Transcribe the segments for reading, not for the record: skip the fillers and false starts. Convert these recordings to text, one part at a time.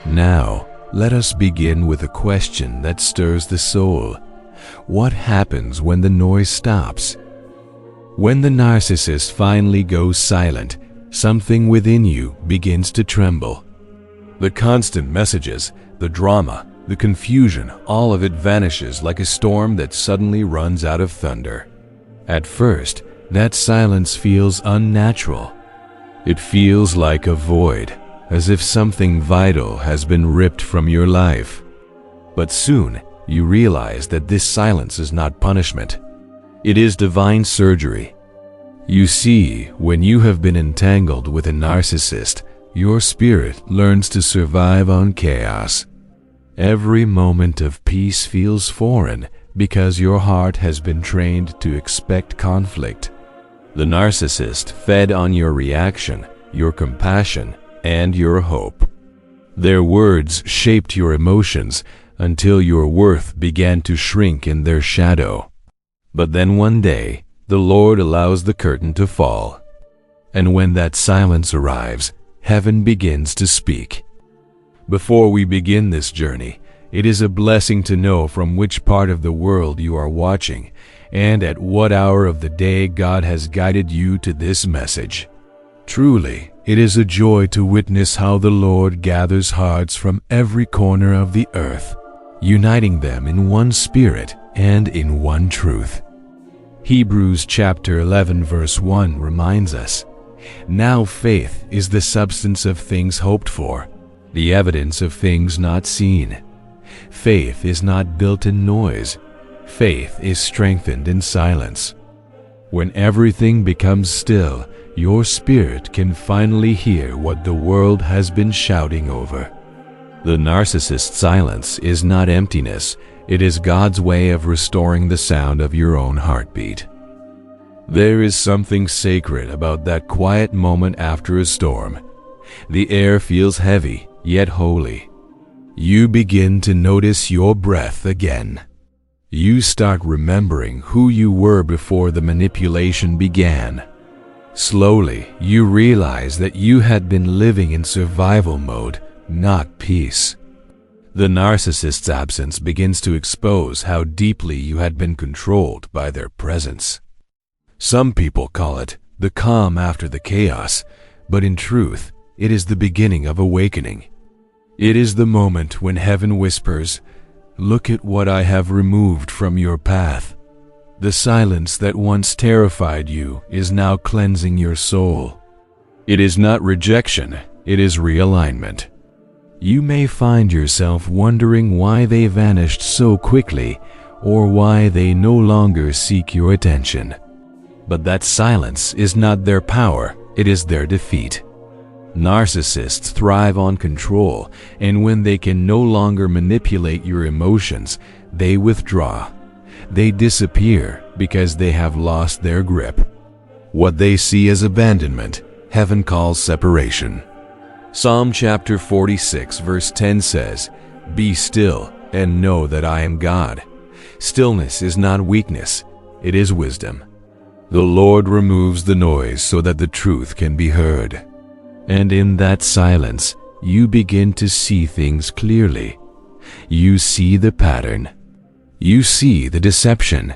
Now, let us begin with a question that stirs the soul. What happens when the noise stops? When the narcissist finally goes silent, something within you begins to tremble. The constant messages, the drama, the confusion, all of it vanishes like a storm that suddenly runs out of thunder. At first, that silence feels unnatural. It feels like a void, as if something vital has been ripped from your life. But soon, you realize that this silence is not punishment. It is divine surgery. You see, when you have been entangled with a narcissist, your spirit learns to survive on chaos. Every moment of peace feels foreign because your heart has been trained to expect conflict. The narcissist fed on your reaction, your compassion, and your hope. Their words shaped your emotions until your worth began to shrink in their shadow. But then one day, the Lord allows the curtain to fall. And when that silence arrives, heaven begins to speak. Before we begin this journey, it is a blessing to know from which part of the world you are watching and at what hour of the day God has guided you to this message. Truly, it is a joy to witness how the Lord gathers hearts from every corner of the earth, uniting them in one spirit and in one truth. Hebrews chapter 11 verse 1 reminds us, "Now faith is the substance of things hoped for, the evidence of things not seen." Faith is not built in noise. Faith is strengthened in silence. When everything becomes still, your spirit can finally hear what the world has been shouting over. The narcissist's silence is not emptiness. It is God's way of restoring the sound of your own heartbeat. There is something sacred about that quiet moment after a storm. The air feels heavy, yet holy. You begin to notice your breath again. You start remembering who you were before the manipulation began. Slowly, you realize that you had been living in survival mode, not peace. The narcissist's absence begins to expose how deeply you had been controlled by their presence. Some people call it the calm after the chaos, but in truth, it is the beginning of awakening. It is the moment when heaven whispers, "Look at what I have removed from your path." The silence that once terrified you is now cleansing your soul. It is not rejection, it is realignment. You may find yourself wondering why they vanished so quickly or why they no longer seek your attention. But that silence is not their power, it is their defeat. Narcissists thrive on control, and when they can no longer manipulate your emotions, they withdraw. They disappear because they have lost their grip. What they see as abandonment, heaven calls separation. Psalm chapter 46 verse 10 says, "Be still and know that I am God." Stillness is not weakness, it is wisdom. The Lord removes the noise so that the truth can be heard. And in that silence, you begin to see things clearly. You see the pattern. You see the deception.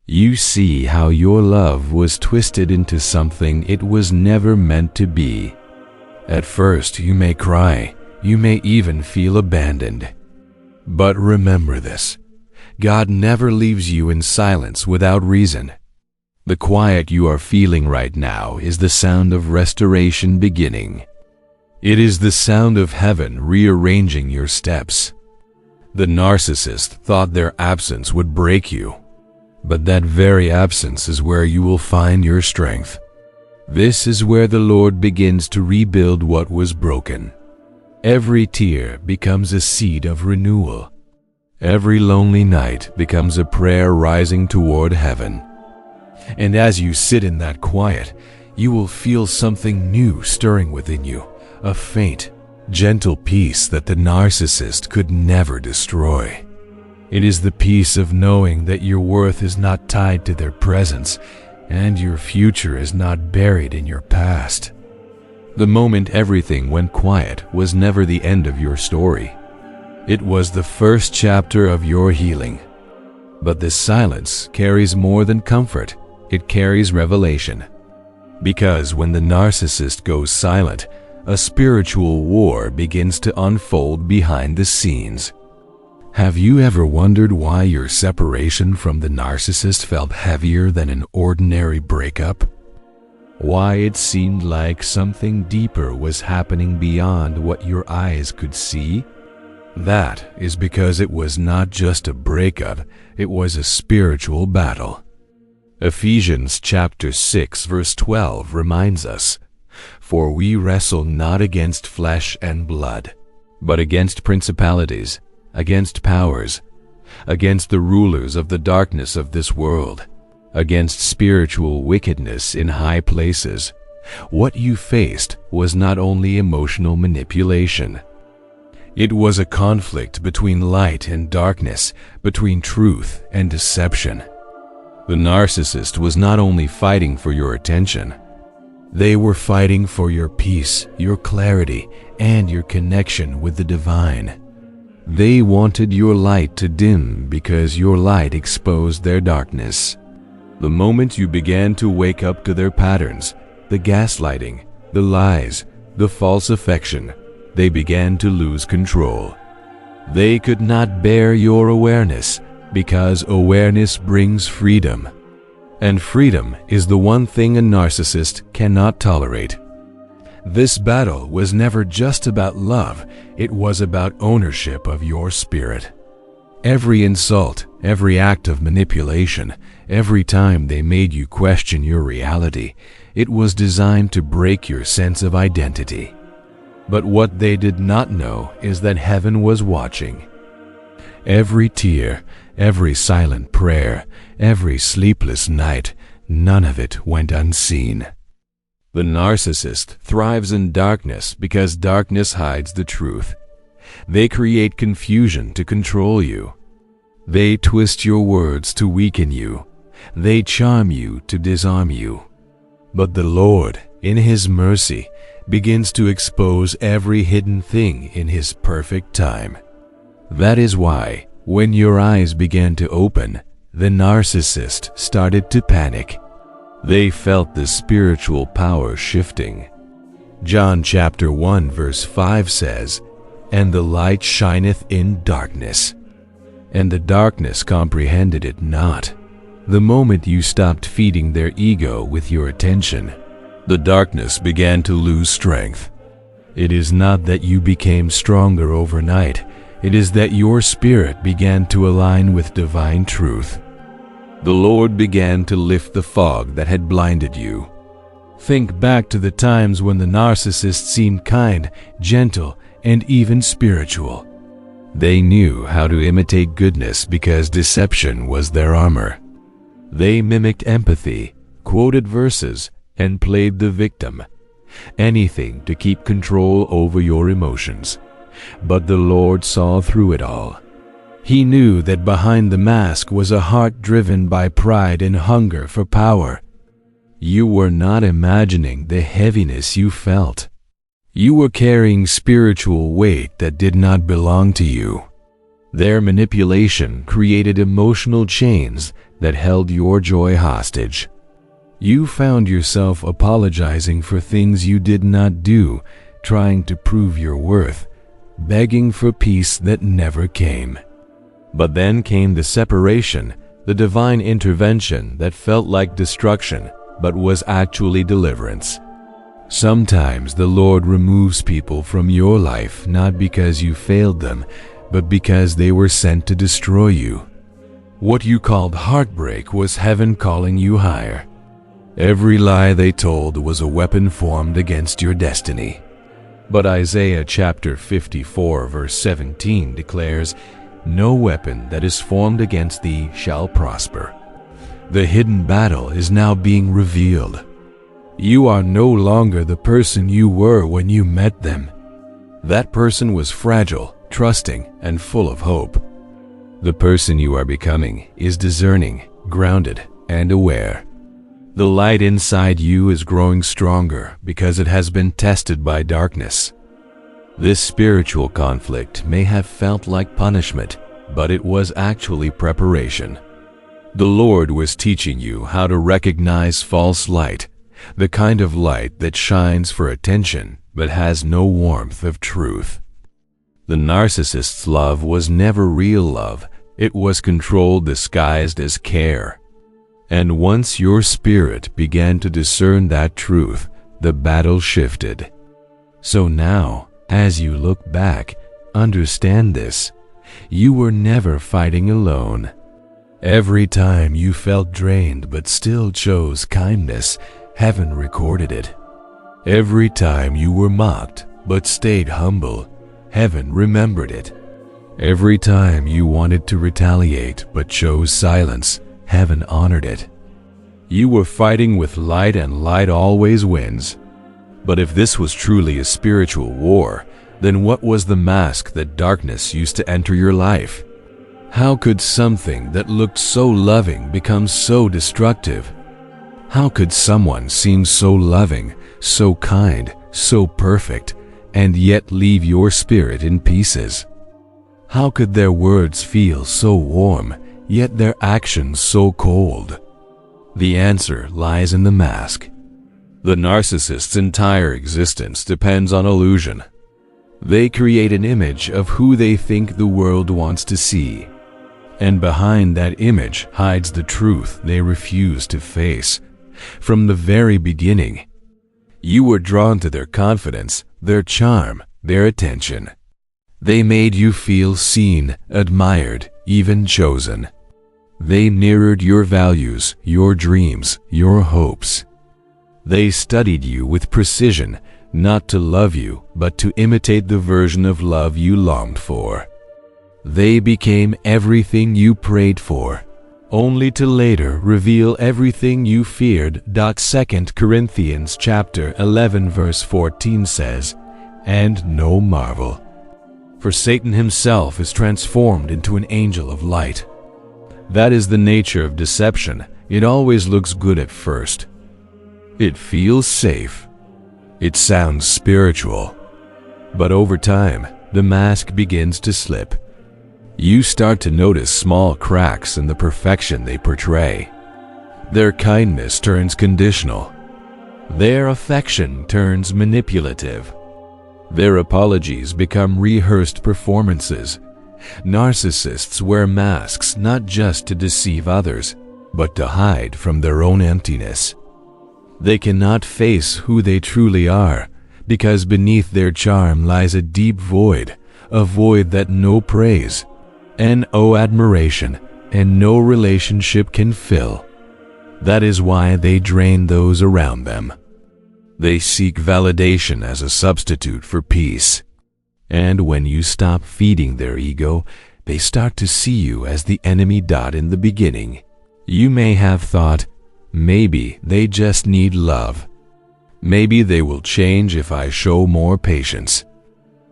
You see how your love was twisted into something it was never meant to be. At first, you may cry. You may even feel abandoned. But remember this: God never leaves you in silence without reason. The quiet you are feeling right now is the sound of restoration beginning. It is the sound of heaven rearranging your steps. The narcissist thought their absence would break you, but that very absence is where you will find your strength. This is where the Lord begins to rebuild what was broken. Every tear becomes a seed of renewal. Every lonely night becomes a prayer rising toward heaven. And as you sit in that quiet, you will feel something new stirring within you, a faint, gentle peace that the narcissist could never destroy. It is the peace of knowing that your worth is not tied to their presence, and your future is not buried in your past. The moment everything went quiet was never the end of your story. It was the first chapter of your healing. But this silence carries more than comfort, it carries revelation. Because when the narcissist goes silent, a spiritual war begins to unfold behind the scenes. Have you ever wondered why your separation from the narcissist felt heavier than an ordinary breakup? Why it seemed like something deeper was happening beyond what your eyes could see? That is because it was not just a breakup, it was a spiritual battle. Ephesians chapter 6 verse 12 reminds us, "For we wrestle not against flesh and blood, but against principalities, against powers, against the rulers of the darkness of this world, against spiritual wickedness in high places." What you faced was not only emotional manipulation. It was a conflict between light and darkness, between truth and deception. The narcissist was not only fighting for your attention, they were fighting for your peace, your clarity, and your connection with the divine. They wanted your light to dim because your light exposed their darkness. The moment you began to wake up to their patterns, the gaslighting, the lies, the false affection, they began to lose control. They could not bear your awareness because awareness brings freedom. And freedom is the one thing a narcissist cannot tolerate. This battle was never just about love, it was about ownership of your spirit. Every insult, every act of manipulation, every time they made you question your reality, it was designed to break your sense of identity. But what they did not know is that heaven was watching. Every tear, every silent prayer, every sleepless night, none of it went unseen. The narcissist thrives in darkness because darkness hides the truth. They create confusion to control you. They twist your words to weaken you. They charm you to disarm you. But the Lord, in His mercy, begins to expose every hidden thing in His perfect time. That is why, when your eyes began to open, the narcissist started to panic. They felt the spiritual power shifting. John chapter 1 verse 5 says, "And the light shineth in darkness, and the darkness comprehended it not." The moment you stopped feeding their ego with your attention, the darkness began to lose strength. It is not that you became stronger overnight, it is that your spirit began to align with divine truth. The Lord began to lift the fog that had blinded you. Think back to the times when the narcissist seemed kind, gentle, and even spiritual. They knew how to imitate goodness because deception was their armor. They mimicked empathy, quoted verses, and played the victim. Anything to keep control over your emotions. But the Lord saw through it all. He knew that behind the mask was a heart driven by pride and hunger for power. You were not imagining the heaviness you felt. You were carrying spiritual weight that did not belong to you. Their manipulation created emotional chains that held your joy hostage. You found yourself apologizing for things you did not do, trying to prove your worth, begging for peace that never came. But then came the separation, the divine intervention that felt like destruction, but was actually deliverance. Sometimes the Lord removes people from your life not because you failed them, but because they were sent to destroy you. What you called heartbreak was heaven calling you higher. Every lie they told was a weapon formed against your destiny. But Isaiah chapter 54 verse 17 declares, "No weapon that is formed against thee shall prosper." The hidden battle is now being revealed. You are no longer the person you were when you met them. That person was fragile, trusting, and full of hope. The person you are becoming is discerning, grounded, and aware. The light inside you is growing stronger because it has been tested by darkness. This spiritual conflict may have felt like punishment, but it was actually preparation. The Lord was teaching you how to recognize false light, the kind of light that shines for attention but has no warmth of truth. The narcissist's love was never real love. It was control disguised as care. And once your spirit began to discern that truth, the battle shifted. So now, as you look back, understand this: you were never fighting alone. Every time you felt drained but still chose kindness, heaven recorded it. Every time you were mocked but stayed humble, heaven remembered it. Every time you wanted to retaliate but chose silence, heaven honored it. You were fighting with light, and light always wins. But if this was truly a spiritual war, then what was the mask that darkness used to enter your life? How could something that looked so loving become so destructive? How could someone seem so loving, so kind, so perfect, and yet leave your spirit in pieces? How could their words feel so warm, yet their actions so cold? The answer lies in the mask. The narcissist's entire existence depends on illusion. They create an image of who they think the world wants to see. And behind that image hides the truth they refuse to face. From the very beginning, you were drawn to their confidence, their charm, their attention. They made you feel seen, admired, even chosen. They mirrored your values, your dreams, your hopes. They studied you with precision, not to love you, but to imitate the version of love you longed for. They became everything you prayed for, only to later reveal everything you feared. 2 Corinthians chapter 11 verse 14 says, "And no marvel, for Satan himself is transformed into an angel of light." That is the nature of deception. It always looks good at first. It feels safe. It sounds spiritual. But over time, the mask begins to slip. You start to notice small cracks in the perfection they portray. Their kindness turns conditional. Their affection turns manipulative. Their apologies become rehearsed performances. Narcissists wear masks not just to deceive others, but to hide from their own emptiness. They cannot face who they truly are, because beneath their charm lies a deep void, a void that no praise, no admiration, and no relationship can fill. That is why they drain those around them. They seek validation as a substitute for peace. And when you stop feeding their ego, they start to see you as the enemy. In the beginning, you may have thought, maybe they just need love. Maybe they will change if I show more patience.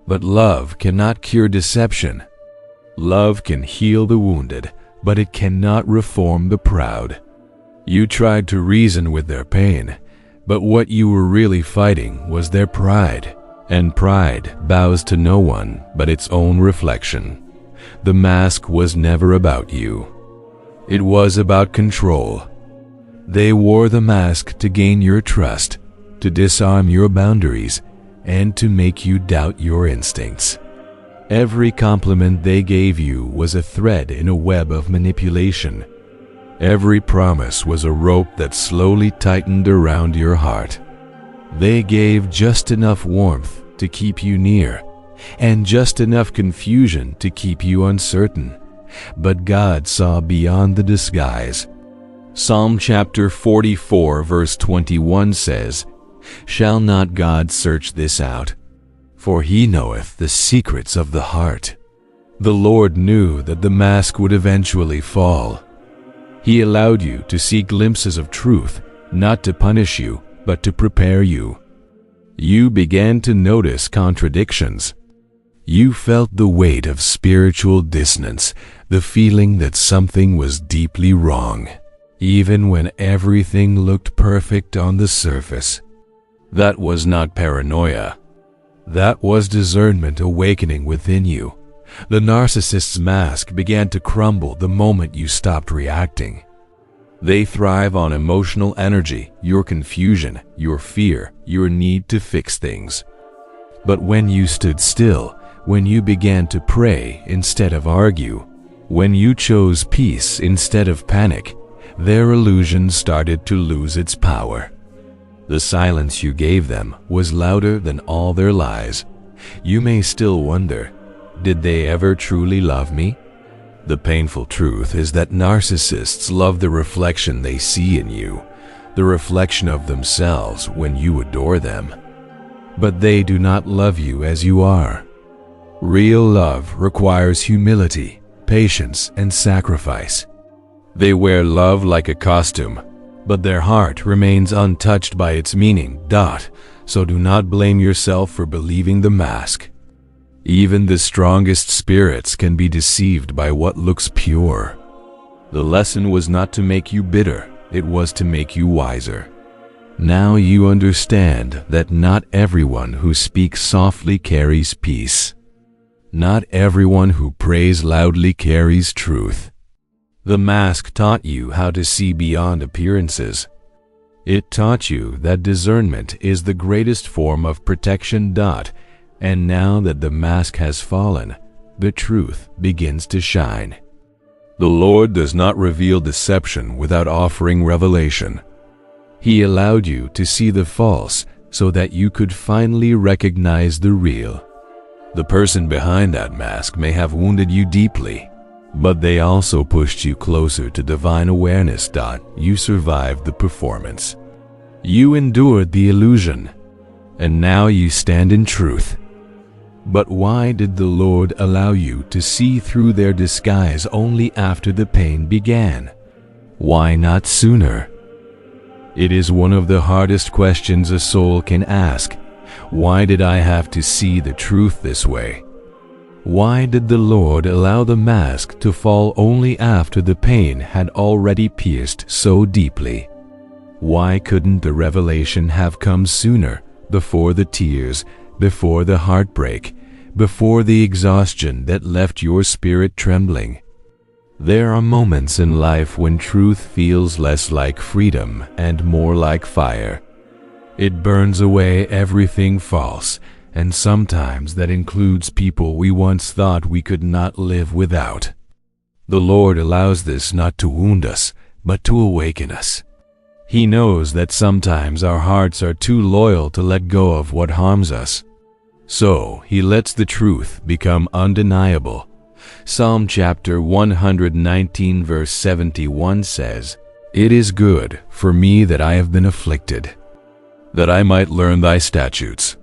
But love cannot cure deception. Love can heal the wounded, but it cannot reform the proud. You tried to reason with their pain, but what you were really fighting was their pride. And pride bows to no one but its own reflection. The mask was never about you. It was about control. They wore the mask to gain your trust, to disarm your boundaries, and to make you doubt your instincts. Every compliment they gave you was a thread in a web of manipulation. Every promise was a rope that slowly tightened around your heart. They gave just enough warmth to keep you near, and just enough confusion to keep you uncertain. But God saw beyond the disguise. Psalm chapter 44 verse 21 says, "Shall not God search this out? For he knoweth the secrets of the heart." The Lord knew that the mask would eventually fall. He allowed you to see glimpses of truth, not to punish you, but to prepare you. You began to notice contradictions. You felt the weight of spiritual dissonance, the feeling that something was deeply wrong. even when everything looked perfect on the surface. That was not paranoia. That was discernment awakening within you. The narcissist's mask began to crumble the moment you stopped reacting. They thrive on emotional energy, your confusion, your fear, your need to fix things. But when you stood still, when you began to pray instead of argue, when you chose peace instead of panic, their illusion started to lose its power. The silence you gave them was louder than all their lies. You may still wonder, did they ever truly love me? The painful truth is that narcissists love the reflection they see in you, the reflection of themselves when you adore them. But they do not love you as you are. Real love requires humility, patience, and sacrifice. They wear love like a costume, but their heart remains untouched by its meaning. So do not blame yourself for believing the mask. Even the strongest spirits can be deceived by what looks pure. The lesson was not to make you bitter, it was to make you wiser. Now you understand that not everyone who speaks softly carries peace. Not everyone who prays loudly carries truth. The mask taught you how to see beyond appearances. It taught you that discernment is the greatest form of protection. And now that the mask has fallen, the truth begins to shine. The Lord does not reveal deception without offering revelation. He allowed you to see the false so that you could finally recognize the real. The person behind that mask may have wounded you deeply, but they also pushed you closer to divine awareness. You survived the performance. You endured the illusion, and now you stand in truth. But why did the Lord allow you to see through their disguise only after the pain began? Why not sooner? It is one of the hardest questions a soul can ask. Why did I have to see the truth this way? Why did the Lord allow the mask to fall only after the pain had already pierced so deeply? Why couldn't the revelation have come sooner, before the tears, before the heartbreak, before the exhaustion that left your spirit trembling? There are moments in life when truth feels less like freedom and more like fire. It burns away everything false, and sometimes that includes people we once thought we could not live without. The Lord allows this not to wound us, but to awaken us. He knows that sometimes our hearts are too loyal to let go of what harms us. So He lets the truth become undeniable. Psalm chapter 119 verse 71 says, "It is good for me that I have been afflicted, that I might learn thy statutes."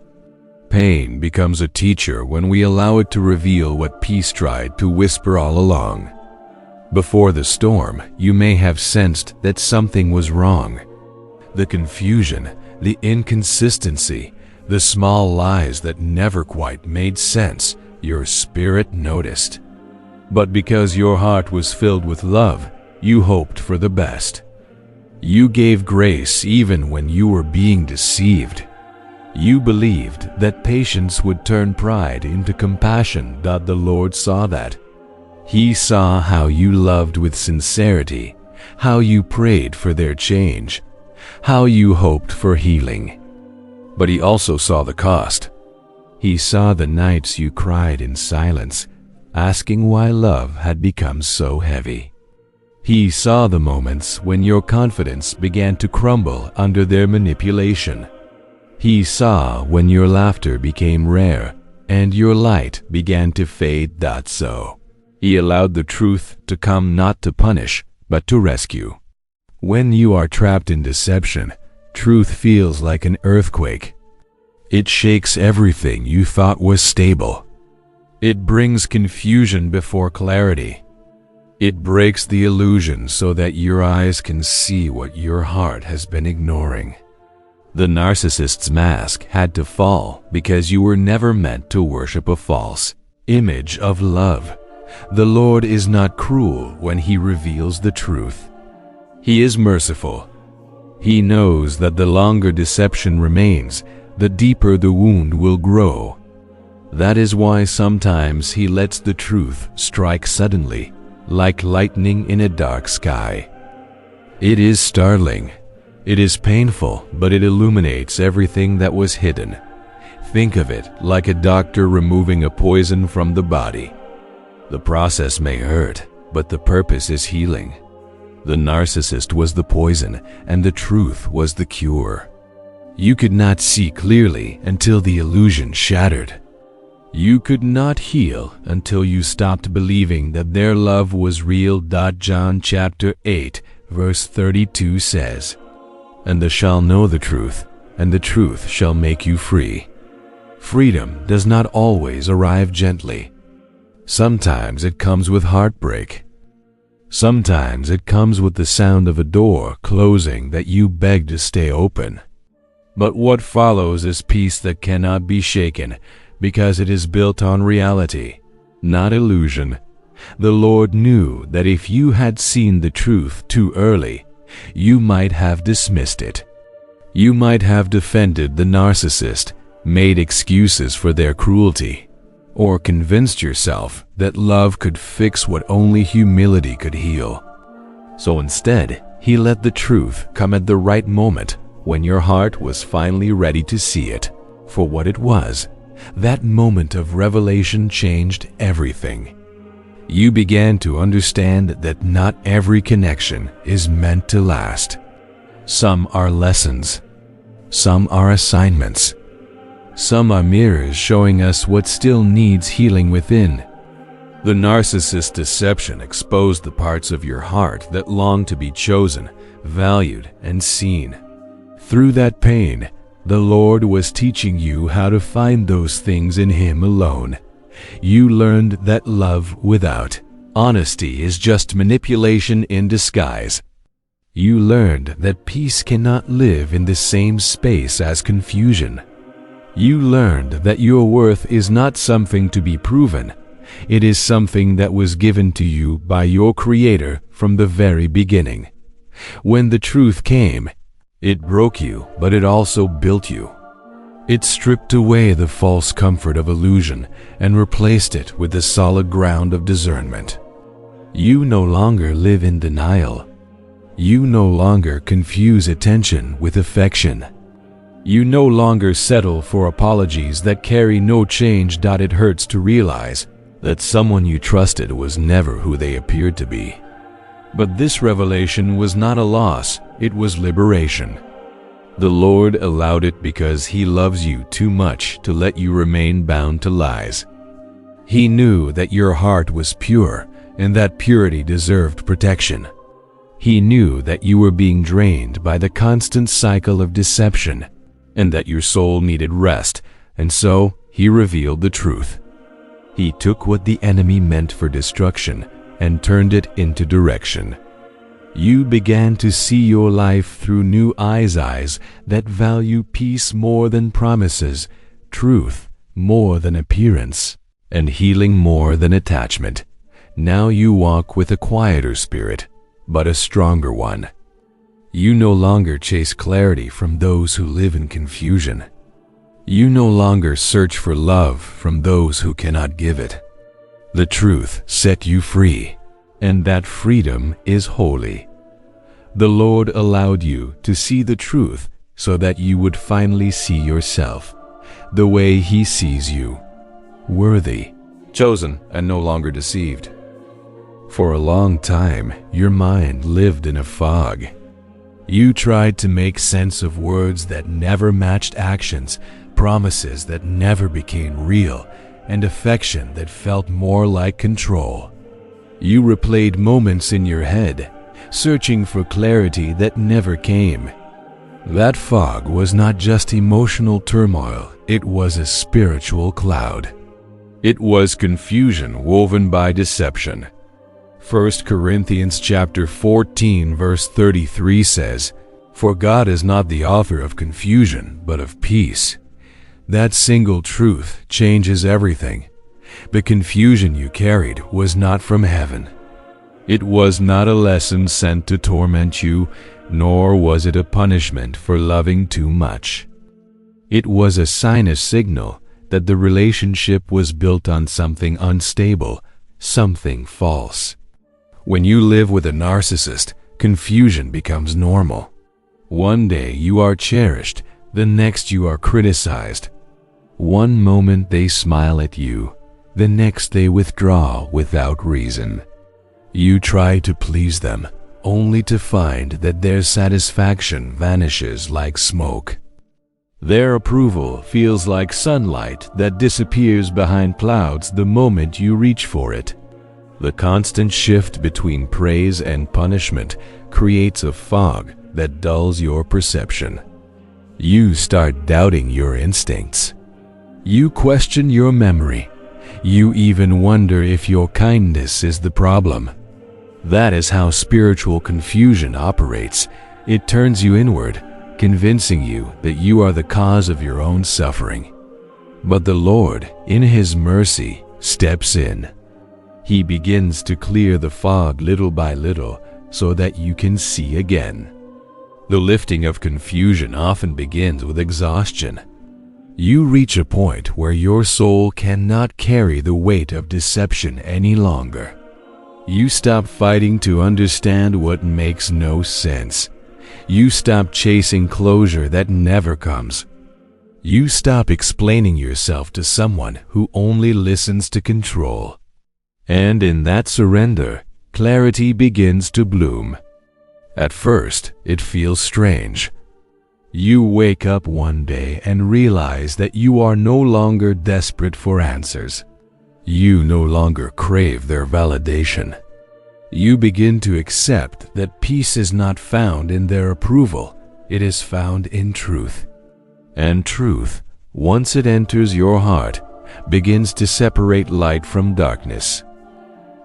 Pain becomes a teacher when we allow it to reveal what peace tried to whisper all along. Before the storm, you may have sensed that something was wrong. The confusion, the inconsistency, the small lies that never quite made sense, your spirit noticed. But because your heart was filled with love, you hoped for the best. You gave grace even when you were being deceived. You believed that patience would turn pride into compassion. The Lord saw that. He saw how you loved with sincerity, how you prayed for their change, how you hoped for healing. But He also saw the cost. He saw the nights you cried in silence, asking why love had become so heavy. He saw the moments when your confidence began to crumble under their manipulation. He saw when your laughter became rare and your light began to fade. So He allowed the truth to come not to punish, but to rescue. When you are trapped in deception, truth feels like an earthquake. It shakes everything you thought was stable. It brings confusion before clarity. It breaks the illusion so that your eyes can see what your heart has been ignoring. The narcissist's mask had to fall because you were never meant to worship a false image of love. The Lord is not cruel when He reveals the truth. He is merciful. He knows that the longer deception remains, the deeper the wound will grow. That is why sometimes he lets the truth strike suddenly, like lightning in a dark sky. It is startling. It is painful, but it illuminates everything that was hidden. Think of it like a doctor removing a poison from the body. The process may hurt, but the purpose is healing. The narcissist was the poison, and the truth was the cure. You could not see clearly until the illusion shattered. You could not heal until you stopped believing that their love was real. John chapter 8, verse 32 says, "And thou shalt know the truth, and the truth shall make you free." Freedom does not always arrive gently. Sometimes it comes with heartbreak. Sometimes it comes with the sound of a door closing that you beg to stay open. But what follows is peace that cannot be shaken, because it is built on reality, not illusion. The Lord knew that if you had seen the truth too early, you might have dismissed it. You might have defended the narcissist, made excuses for their cruelty, or convinced yourself that love could fix what only humility could heal. So instead, he let the truth come at the right moment, when your heart was finally ready to see it for what it was. That moment of revelation changed everything. You began to understand that not every connection is meant to last. Some are lessons. Some are assignments. Some are mirrors showing us what still needs healing within. The narcissist's deception exposed the parts of your heart that long to be chosen, valued, and seen. Through that pain, the Lord was teaching you how to find those things in Him alone. You learned that love without honesty is just manipulation in disguise. You learned that peace cannot live in the same space as confusion. You learned that your worth is not something to be proven. It is something that was given to you by your Creator from the very beginning. When the truth came, it broke you, but it also built you. It stripped away the false comfort of illusion and replaced it with the solid ground of discernment. You no longer live in denial. You no longer confuse attention with affection. You no longer settle for apologies that carry no change. It hurts to realize that someone you trusted was never who they appeared to be. But this revelation was not a loss, it was liberation. The Lord allowed it because He loves you too much to let you remain bound to lies. He knew that your heart was pure and that purity deserved protection. He knew that you were being drained by the constant cycle of deception and that your soul needed rest, and so He revealed the truth. He took what the enemy meant for destruction and turned it into direction. You began to see your life through new eyes that value peace more than promises, truth more than appearance, and healing more than attachment. Now you walk with a quieter spirit, but a stronger one. You no longer chase clarity from those who live in confusion. You no longer search for love from those who cannot give it. The truth set you free, and that freedom is holy. The Lord allowed you to see the truth so that you would finally see yourself the way He sees you, worthy, chosen, and no longer deceived. For a long time, your mind lived in a fog. You tried to make sense of words that never matched actions, promises that never became real, and affection that felt more like control. You replayed moments in your head, searching for clarity that never came. That fog was not just emotional turmoil, it was a spiritual cloud. It was confusion woven by deception. 1 Corinthians chapter 14 verse 33 says, "For God is not the author of confusion, but of peace." That single truth changes everything. The confusion you carried was not from heaven. It was not a lesson sent to torment you, nor was it a punishment for loving too much. It was a signal that the relationship was built on something unstable, something false. When you live with a narcissist, confusion becomes normal. One day you are cherished, the next you are criticized. One moment they smile at you, the next they withdraw without reason. You try to please them, only to find that their satisfaction vanishes like smoke. Their approval feels like sunlight that disappears behind clouds the moment you reach for it. The constant shift between praise and punishment creates a fog that dulls your perception. You start doubting your instincts. You question your memory. You even wonder if your kindness is the problem. That is how spiritual confusion operates. It turns you inward, convincing you that you are the cause of your own suffering. But the Lord, in His mercy, steps in. He begins to clear the fog little by little so that you can see again. The lifting of confusion often begins with exhaustion. You reach a point where your soul cannot carry the weight of deception any longer. You stop fighting to understand what makes no sense. You stop chasing closure that never comes. You stop explaining yourself to someone who only listens to control. And in that surrender, clarity begins to bloom. At first, it feels strange. You wake up one day and realize that you are no longer desperate for answers. You no longer crave their validation. You begin to accept that peace is not found in their approval, it is found in truth. And truth, once it enters your heart, begins to separate light from darkness.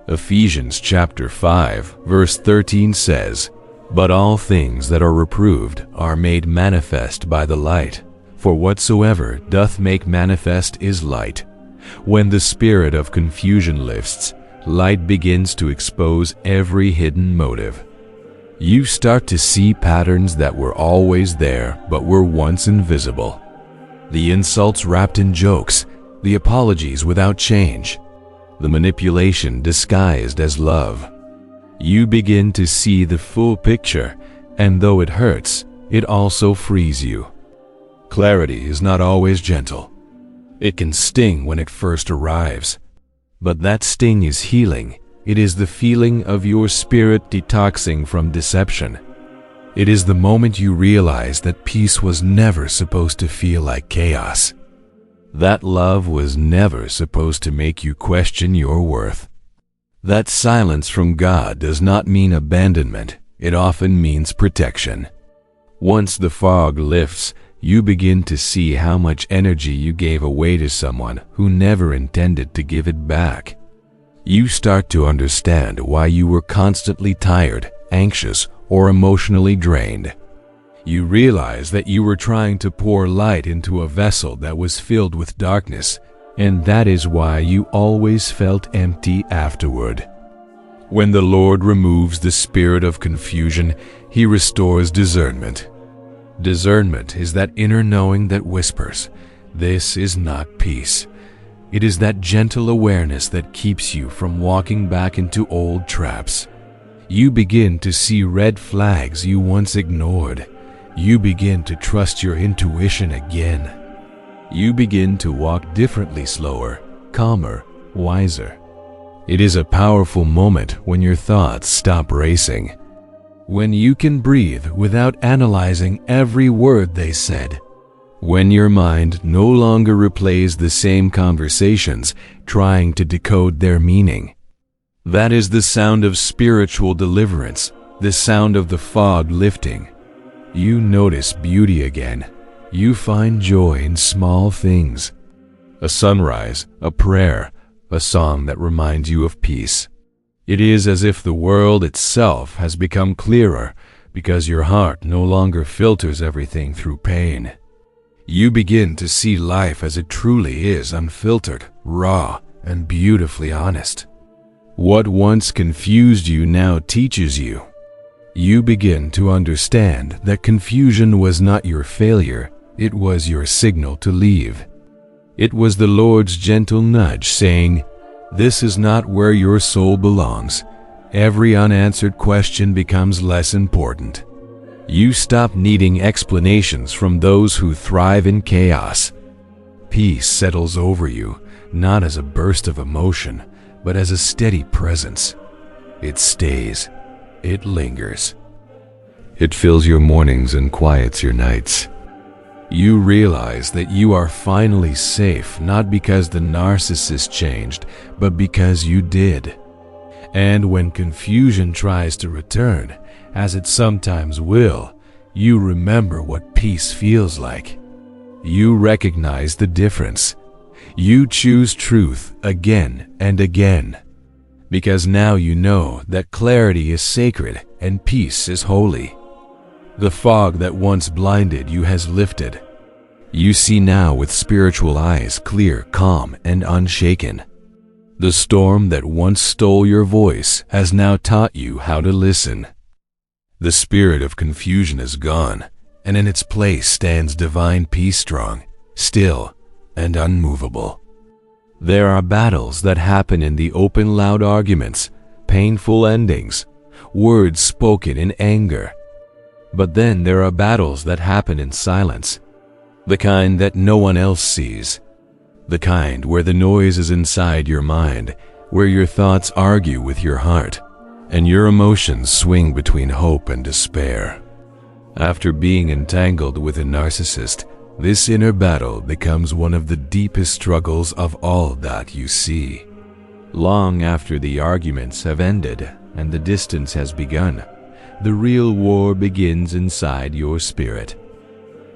Ephesians chapter 5, verse 13 says, "But all things that are reproved are made manifest by the light, for whatsoever doth make manifest is light." When the spirit of confusion lifts, light begins to expose every hidden motive. You start to see patterns that were always there but were once invisible. The insults wrapped in jokes, the apologies without change, the manipulation disguised as love. You begin to see the full picture, and though it hurts, it also frees you. Clarity is not always gentle. It can sting when it first arrives. But that sting is healing. It is the feeling of your spirit detoxing from deception. It is the moment you realize that peace was never supposed to feel like chaos. That love was never supposed to make you question your worth. That silence from God does not mean abandonment. It often means protection. Once the fog lifts, you begin to see how much energy you gave away to someone who never intended to give it back. You start to understand why you were constantly tired, anxious, or emotionally drained. You realize that you were trying to pour light into a vessel that was filled with darkness, and that is why you always felt empty afterward. When the Lord removes the spirit of confusion, He restores discernment. Discernment is that inner knowing that whispers, "This is not peace." It is that gentle awareness that keeps you from walking back into old traps. You begin to see red flags you once ignored. You begin to trust your intuition again. You begin to walk differently, slower, calmer, wiser. It is a powerful moment when your thoughts stop racing. When you can breathe without analyzing every word they said. When your mind no longer replays the same conversations, trying to decode their meaning. That is the sound of spiritual deliverance, the sound of the fog lifting. You notice beauty again. You find joy in small things. A sunrise, a prayer, a song that reminds you of peace. It is as if the world itself has become clearer because your heart no longer filters everything through pain. You begin to see life as it truly is, unfiltered, raw, and beautifully honest. What once confused you now teaches you. You begin to understand that confusion was not your failure, it was your signal to leave. It was the Lord's gentle nudge saying, "This is not where your soul belongs." Every unanswered question becomes less important. You stop needing explanations from those who thrive in chaos. Peace settles over you, not as a burst of emotion, but as a steady presence. It stays. It lingers. It fills your mornings and quiets your nights. You realize that you are finally safe, not because the narcissist changed, but because you did. And when confusion tries to return, as it sometimes will, you remember what peace feels like. You recognize the difference. You choose truth again and again, because now you know that clarity is sacred and peace is holy. The fog that once blinded you has lifted. You see now with spiritual eyes, clear, calm, and unshaken. The storm that once stole your voice has now taught you how to listen. The spirit of confusion is gone, and in its place stands divine peace, strong, still, and unmovable. There are battles that happen in the open, loud arguments, painful endings, words spoken in anger. But then there are battles that happen in silence, the kind that no one else sees, the kind where the noise is inside your mind, where your thoughts argue with your heart, and your emotions swing between hope and despair. After being entangled with a narcissist, this inner battle becomes one of the deepest struggles of all that you see. Long after the arguments have ended and the distance has begun, the real war begins inside your spirit.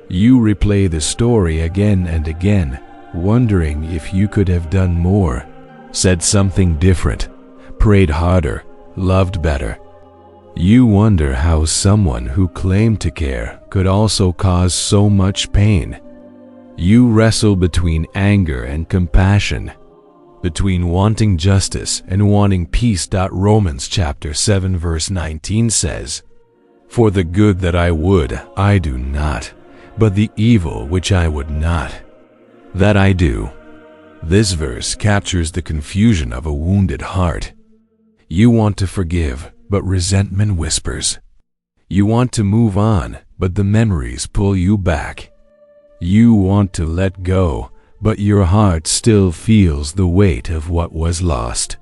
You replay the story again and again, wondering if you could have done more, said something different, prayed harder, loved better. You wonder how someone who claimed to care could also cause so much pain. You wrestle between anger and compassion, between wanting justice and wanting peace. Romans chapter 7 verse 19 says, "For the good that I would, I do not, but the evil which I would not, that I do." This verse captures the confusion of a wounded heart. You want to forgive, but resentment whispers. You want to move on, but the memories pull you back. You want to let go, but your heart still feels the weight of what was lost.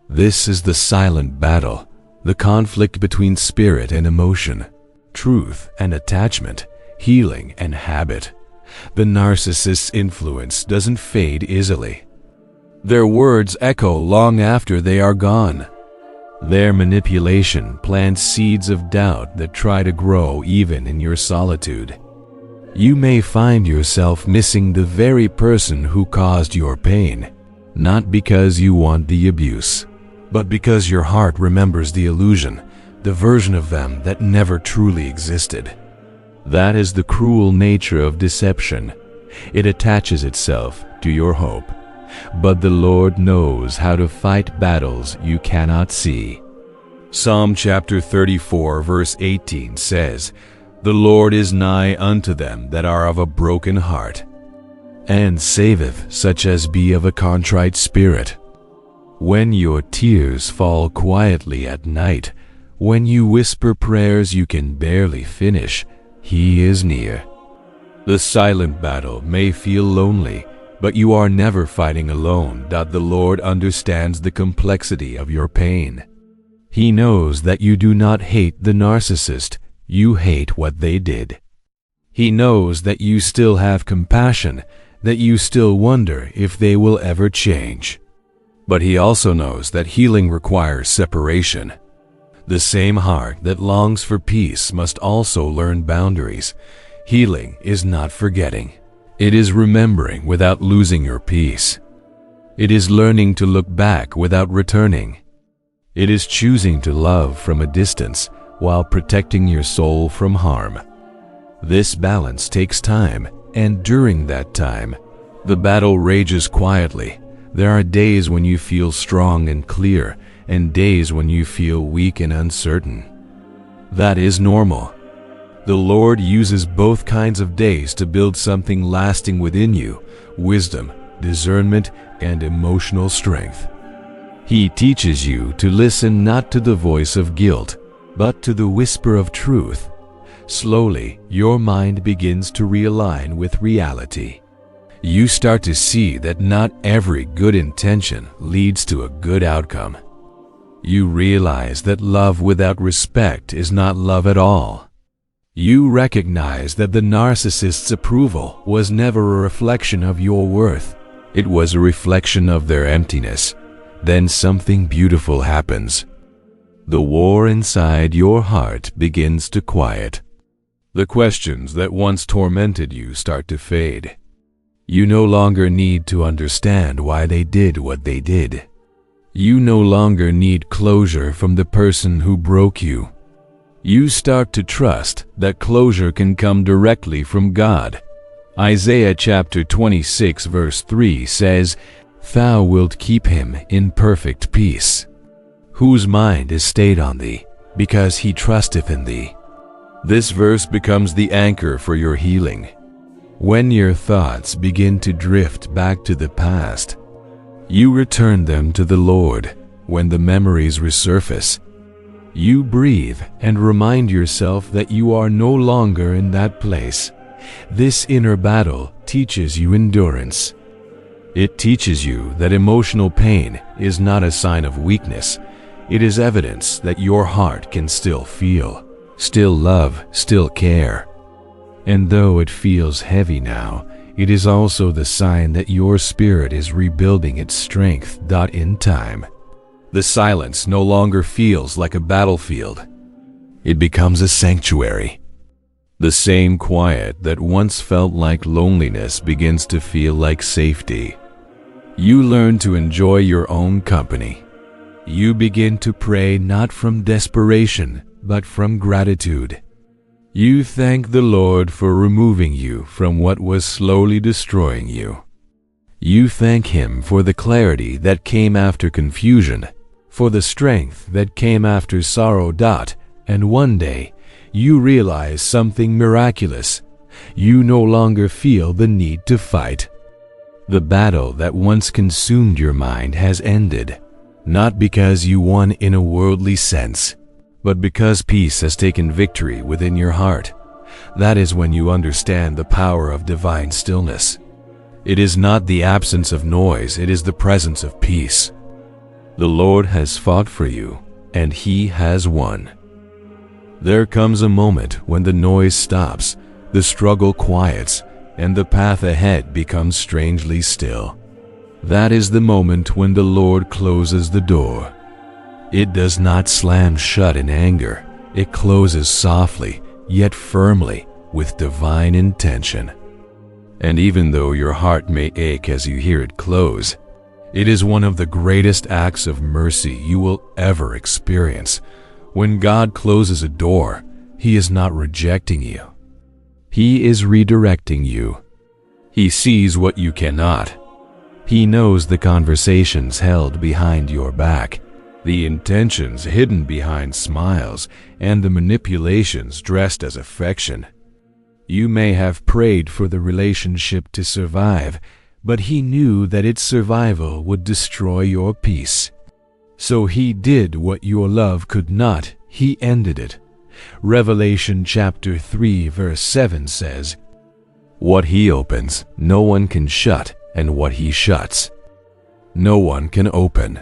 This is the silent battle, the conflict between spirit and emotion, truth and attachment, healing and habit. The narcissist's influence doesn't fade easily. Their words echo long after they are gone. Their manipulation plants seeds of doubt that try to grow even in your solitude. You may find yourself missing the very person who caused your pain, not because you want the abuse, but because your heart remembers the illusion, the version of them that never truly existed. That is the cruel nature of deception. It attaches itself to your hope. But the Lord knows how to fight battles you cannot see. Psalm chapter 34 verse 18 says, "The Lord is nigh unto them that are of a broken heart, and saveth such as be of a contrite spirit." When your tears fall quietly at night, when you whisper prayers you can barely finish, He is near. The silent battle may feel lonely, but you are never fighting alone. The Lord understands the complexity of your pain. He knows that you do not hate the narcissist, you hate what they did. He knows that you still have compassion, that you still wonder if they will ever change. But He also knows that healing requires separation. The same heart that longs for peace must also learn boundaries. Healing is not forgetting. It is remembering without losing your peace. It is learning to look back without returning. It is choosing to love from a distance while protecting your soul from harm. This balance takes time, and during that time, the battle rages quietly. There are days when you feel strong and clear, and days when you feel weak and uncertain. That is normal. The Lord uses both kinds of days to build something lasting within you: wisdom, discernment, and emotional strength. He teaches you to listen not to the voice of guilt, but to the whisper of truth. Slowly, your mind begins to realign with reality. You start to see that not every good intention leads to a good outcome. You realize that love without respect is not love at all. You recognize that the narcissist's approval was never a reflection of your worth. It was a reflection of their emptiness. Then something beautiful happens. The war inside your heart begins to quiet. The questions that once tormented you start to fade. You no longer need to understand why they did what they did. You no longer need closure from the person who broke you. You start to trust that closure can come directly from God. Isaiah chapter 26 verse 3 says, "Thou wilt keep him in perfect peace, whose mind is stayed on thee, because he trusteth in thee." This verse becomes the anchor for your healing. When your thoughts begin to drift back to the past, you return them to the Lord. When the memories resurface, you breathe and remind yourself that you are no longer in that place. This inner battle teaches you endurance. It teaches you that emotional pain is not a sign of weakness. It is evidence that your heart can still feel, still love, still care. And though it feels heavy now, it is also the sign that your spirit is rebuilding its strength. In time, the silence no longer feels like a battlefield. It becomes a sanctuary. The same quiet that once felt like loneliness begins to feel like safety. You learn to enjoy your own company. You begin to pray not from desperation, but from gratitude. You thank the Lord for removing you from what was slowly destroying you. You thank Him for the clarity that came after confusion, for the strength that came after sorrow. And one day, you realize something miraculous. You no longer feel the need to fight. The battle that once consumed your mind has ended, not because you won in a worldly sense, but because peace has taken victory within your heart. That is when you understand the power of divine stillness. It is not the absence of noise, it is the presence of peace. The Lord has fought for you, and He has won. There comes a moment when the noise stops, the struggle quiets, and the path ahead becomes strangely still. That is the moment when the Lord closes the door. It does not slam shut in anger. It closes softly, yet firmly, with divine intention. And even though your heart may ache as you hear it close, it is one of the greatest acts of mercy you will ever experience. When God closes a door, He is not rejecting you. He is redirecting you. He sees what you cannot. He knows the conversations held behind your back, the intentions hidden behind smiles, and the manipulations dressed as affection. You may have prayed for the relationship to survive, but He knew that its survival would destroy your peace. So He did what your love could not. He ended it. Revelation chapter 3 verse 7 says, "What He opens, no one can shut, and what He shuts, no one can open."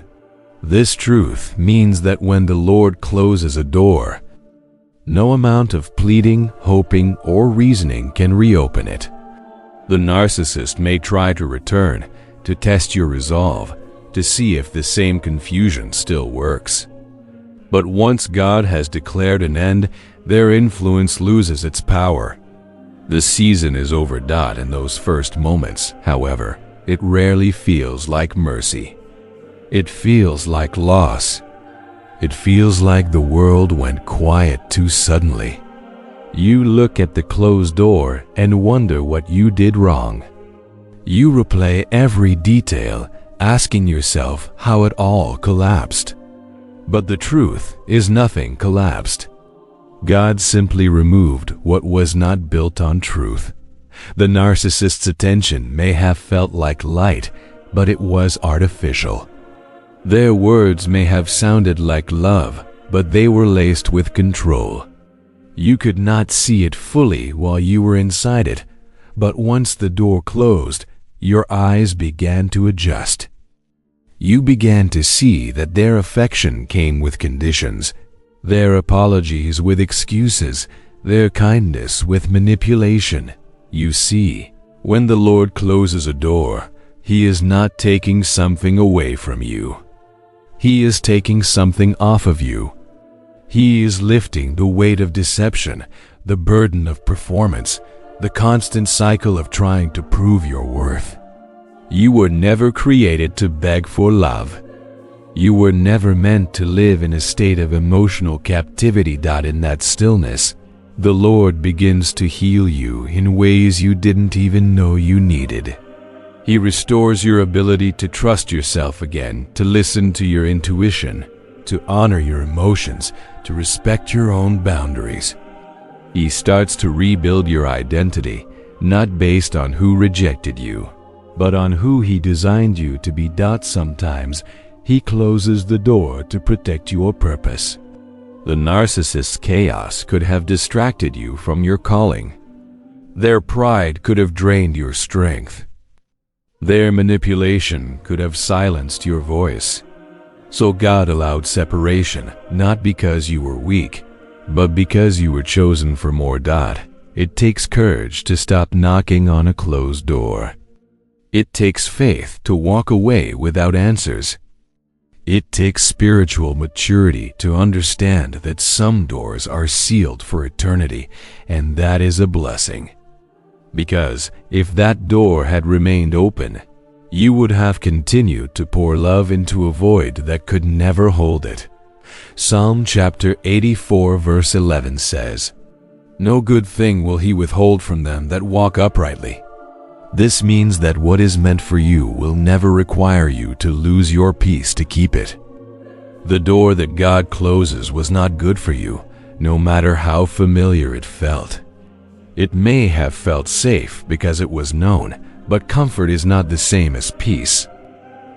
This truth means that when the Lord closes a door, no amount of pleading, hoping, or reasoning can reopen it. The narcissist may try to return, to test your resolve, to see if the same confusion still works. But once God has declared an end, their influence loses its power. The season is over. In those first moments, however, it rarely feels like mercy. It feels like loss. It feels like the world went quiet too suddenly. You look at the closed door and wonder what you did wrong. You replay every detail, asking yourself how it all collapsed. But the truth is nothing collapsed. God simply removed what was not built on truth. The narcissist's attention may have felt like light, but it was artificial. Their words may have sounded like love, but they were laced with control. You could not see it fully while you were inside it, but once the door closed, your eyes began to adjust. You began to see that their affection came with conditions, their apologies with excuses, their kindness with manipulation. You see, when the Lord closes a door, He is not taking something away from you. He is taking something off of you. He is lifting the weight of deception, the burden of performance, the constant cycle of trying to prove your worth. You were never created to beg for love. You were never meant to live in a state of emotional captivity. In that stillness, the Lord begins to heal you in ways you didn't even know you needed. He restores your ability to trust yourself again, to listen to your intuition, to honor your emotions, to respect your own boundaries. He starts to rebuild your identity, not based on who rejected you, but on who He designed you to be. Sometimes He closes the door to protect your purpose. The narcissist's chaos could have distracted you from your calling. Their pride could have drained your strength. Their manipulation could have silenced your voice. So God allowed separation, not because you were weak, but because you were chosen for more. It takes courage to stop knocking on a closed door. It takes faith to walk away without answers. It takes spiritual maturity to understand that some doors are sealed for eternity, and that is a blessing. Because if that door had remained open, you would have continued to pour love into a void that could never hold it. Psalm chapter 84 verse 11 says, "No good thing will He withhold from them that walk uprightly." This means that what is meant for you will never require you to lose your peace to keep it. The door that God closes was not good for you, no matter how familiar it felt. It may have felt safe because it was known, but comfort is not the same as peace.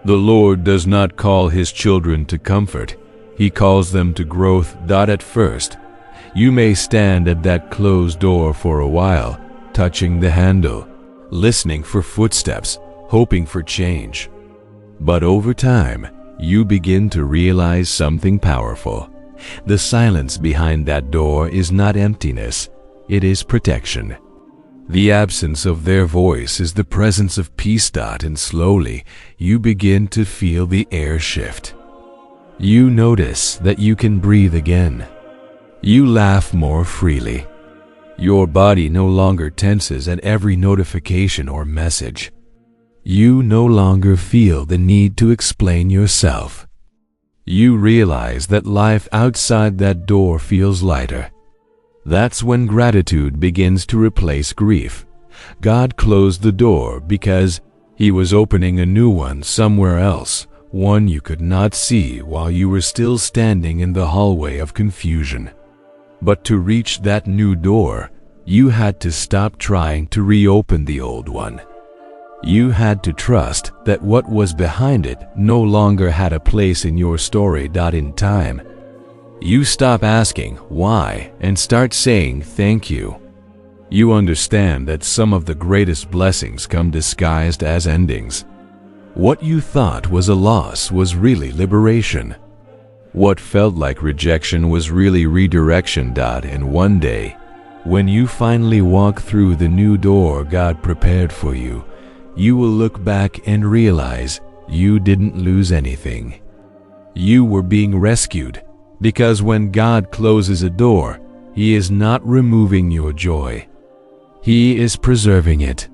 The Lord does not call His children to comfort. He calls them to growth. At first, you may stand at that closed door for a while, touching the handle, listening for footsteps, hoping for change. But over time, you begin to realize something powerful. The silence behind that door is not emptiness. It is protection. The absence of their voice is the presence of peace. And slowly, you begin to feel the air shift. You notice that you can breathe again. You laugh more freely. Your body no longer tenses at every notification or message. You no longer feel the need to explain yourself. You realize that life outside that door feels lighter. That's when gratitude begins to replace grief. God closed the door because He was opening a new one somewhere else, one you could not see while you were still standing in the hallway of confusion. But to reach that new door, you had to stop trying to reopen the old one. You had to trust that what was behind it no longer had a place in your story. In time, you stop asking why and start saying thank you. You understand that some of the greatest blessings come disguised as endings. What you thought was a loss was really liberation. What felt like rejection was really redirection. And one day, when you finally walk through the new door God prepared for you, you will look back and realize you didn't lose anything. You were being rescued. Because when God closes a door, He is not removing your joy. He is preserving it.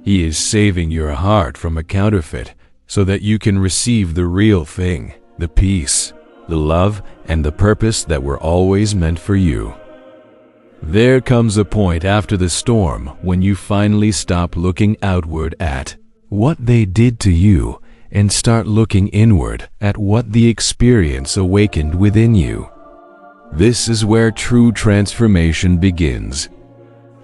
He is saving your heart from a counterfeit so that you can receive the real thing, the peace, the love, and the purpose that were always meant for you. There comes a point after the storm when you finally stop looking outward at what they did to you and start looking inward at what the experience awakened within you. This is where true transformation begins.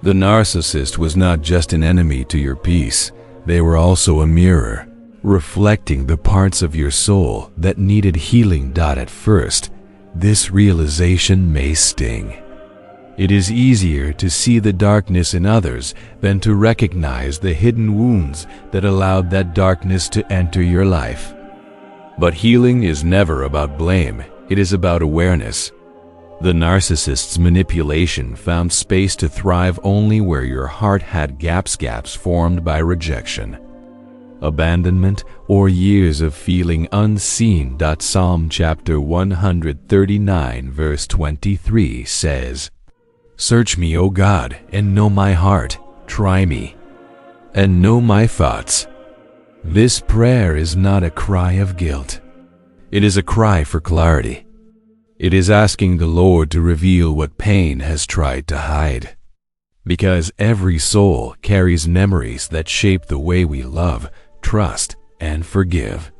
The narcissist was not just an enemy to your peace, they were also a mirror, reflecting the parts of your soul that needed healing. At first, this realization may sting. It is easier to see the darkness in others than to recognize the hidden wounds that allowed that darkness to enter your life. But healing is never about blame, it is about awareness. The narcissist's manipulation found space to thrive only where your heart had gaps formed by rejection, abandonment, or years of feeling unseen. Psalm chapter 139 verse 23 says, "Search me, O God, and know my heart. Try me, and know my thoughts." This prayer is not a cry of guilt. It is a cry for clarity. It is asking the Lord to reveal what pain has tried to hide. Because every soul carries memories that shape the way we love, trust, and forgive.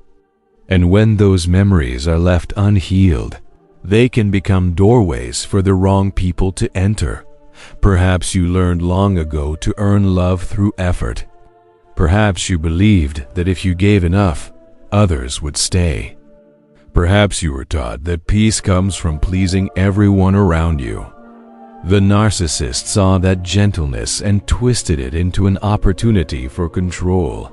And when those memories are left unhealed, they can become doorways for the wrong people to enter. Perhaps you learned long ago to earn love through effort. Perhaps you believed that if you gave enough, others would stay. Perhaps you were taught that peace comes from pleasing everyone around you. The narcissist saw that gentleness and twisted it into an opportunity for control.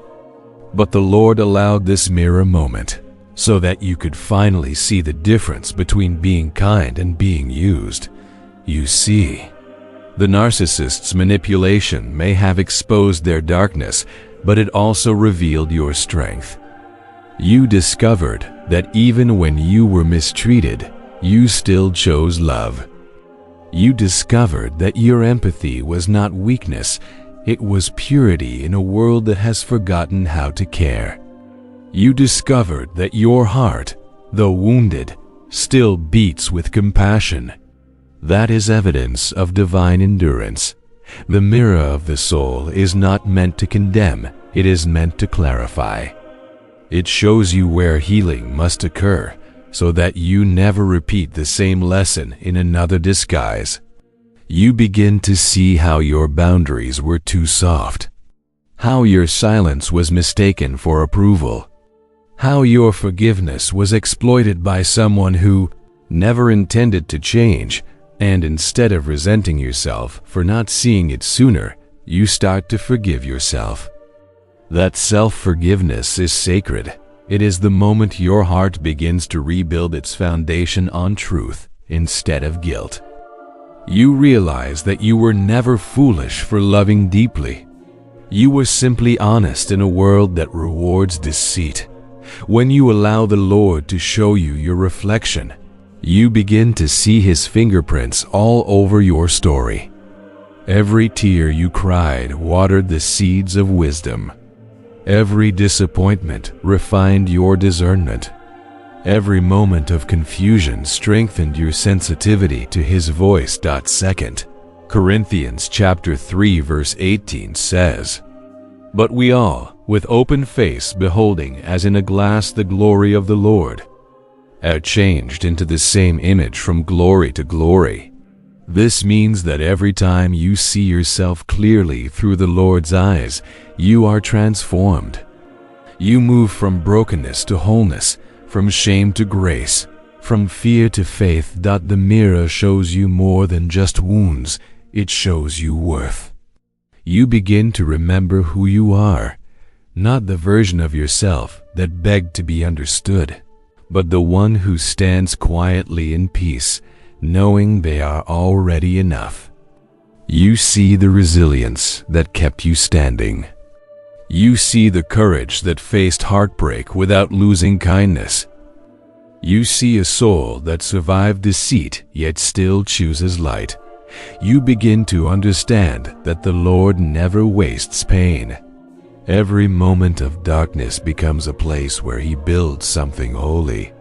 But the Lord allowed this mirror moment so that you could finally see the difference between being kind and being used. You see, the narcissist's manipulation may have exposed their darkness, but it also revealed your strength. You discovered that even when you were mistreated, you still chose love. You discovered that your empathy was not weakness, it was purity in a world that has forgotten how to care. You discovered that your heart, though wounded, still beats with compassion. That is evidence of divine endurance. The mirror of the soul is not meant to condemn, it is meant to clarify. It shows you where healing must occur, so that you never repeat the same lesson in another disguise. You begin to see how your boundaries were too soft, how your silence was mistaken for approval, how your forgiveness was exploited by someone who never intended to change, and instead of resenting yourself for not seeing it sooner, you start to forgive yourself. That self-forgiveness is sacred. It is the moment your heart begins to rebuild its foundation on truth instead of guilt. You realize that you were never foolish for loving deeply. You were simply honest in a world that rewards deceit. When you allow the Lord to show you your reflection, you begin to see His fingerprints all over your story. Every tear you cried watered the seeds of wisdom. Every disappointment refined your discernment. Every moment of confusion strengthened your sensitivity to His voice. 2 Corinthians chapter 3 verse 18 says, "But we all, with open face beholding as in a glass the glory of the Lord, are changed into the same image from glory to glory." This means that every time you see yourself clearly through the Lord's eyes, you are transformed. You move from brokenness to wholeness, from shame to grace, from fear to faith. The mirror shows you more than just wounds, it shows you worth. You begin to remember who you are, not the version of yourself that begged to be understood, but the one who stands quietly in peace, knowing they are already enough. You see the resilience that kept you standing. You see the courage that faced heartbreak without losing kindness. You see a soul that survived deceit yet still chooses light. You begin to understand that the Lord never wastes pain. Every moment of darkness becomes a place where He builds something holy.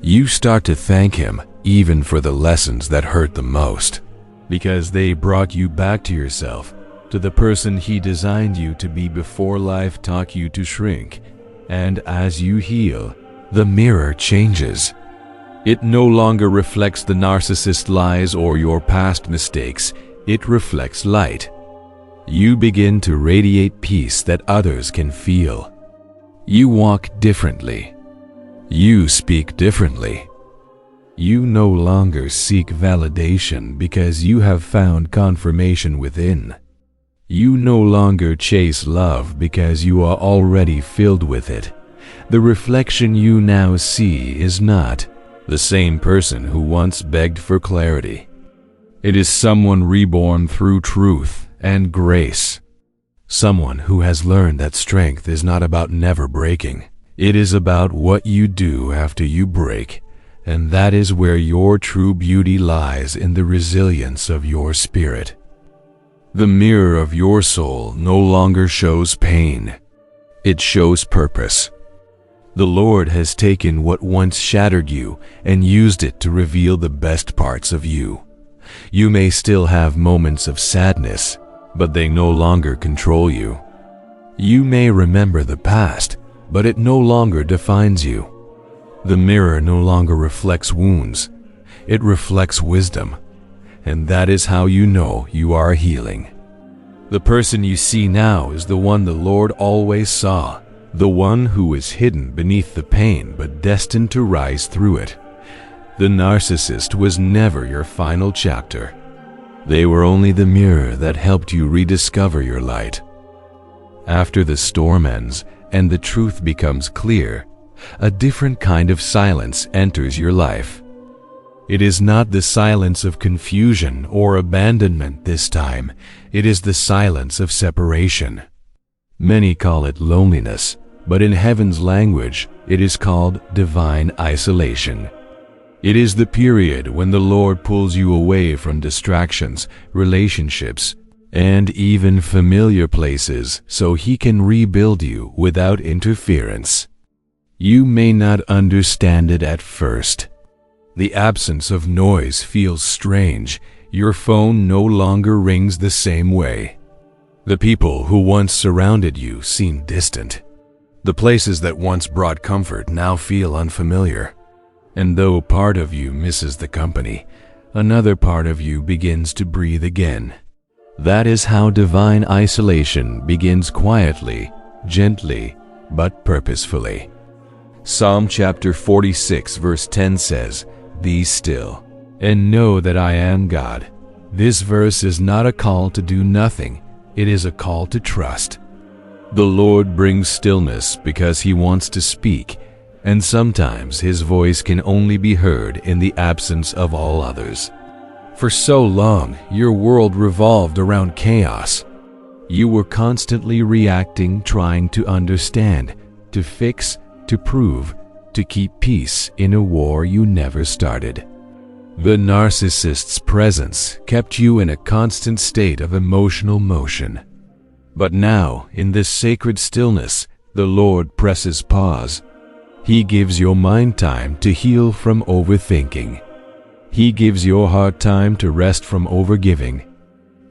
You start to thank Him even for the lessons that hurt the most, because they brought you back to yourself, to the person He designed you to be before life taught you to shrink. And as you heal, the mirror changes. It no longer reflects the narcissist's lies or your past mistakes. It reflects light. You begin to radiate peace that others can feel. You walk differently. You speak differently. You no longer seek validation because you have found confirmation within. You no longer chase love because you are already filled with it. The reflection you now see is not the same person who once begged for clarity. It is someone reborn through truth and grace. Someone who has learned that strength is not about never breaking. It is about what you do after you break, and that is where your true beauty lies, in the resilience of your spirit. The mirror of your soul no longer shows pain. It shows purpose. The Lord has taken what once shattered you and used it to reveal the best parts of you. You may still have moments of sadness, but they no longer control you. You may remember the past, but it no longer defines you. The mirror no longer reflects wounds. It reflects wisdom, and that is how you know you are healing. The person you see now is the one the Lord always saw, the one who is hidden beneath the pain but destined to rise through it. The narcissist was never your final chapter. They were only the mirror that helped you rediscover your light. After the storm ends and the truth becomes clear, a different kind of silence enters your life. It is not the silence of confusion or abandonment this time. It is the silence of separation. Many call it loneliness, but in heaven's language, it is called divine isolation. It is the period when the Lord pulls you away from distractions, relationships, and even familiar places so He can rebuild you without interference. You may not understand it at first. The absence of noise feels strange. Your phone no longer rings the same way. The people who once surrounded you seem distant. The places that once brought comfort now feel unfamiliar. And though part of you misses the company, another part of you begins to breathe again. That is how divine isolation begins, quietly, gently, but purposefully. Psalm chapter 46 verse 10 says, "Be still, and know that I am God." This verse is not a call to do nothing, it is a call to trust. The Lord brings stillness because He wants to speak, and sometimes His voice can only be heard in the absence of all others. For so long, your world revolved around chaos. You were constantly reacting, trying to understand, to fix, to prove, to keep peace in a war you never started. The narcissist's presence kept you in a constant state of emotional motion. But now, in this sacred stillness, the Lord presses pause. He gives your mind time to heal from overthinking. He gives your heart time to rest from overgiving.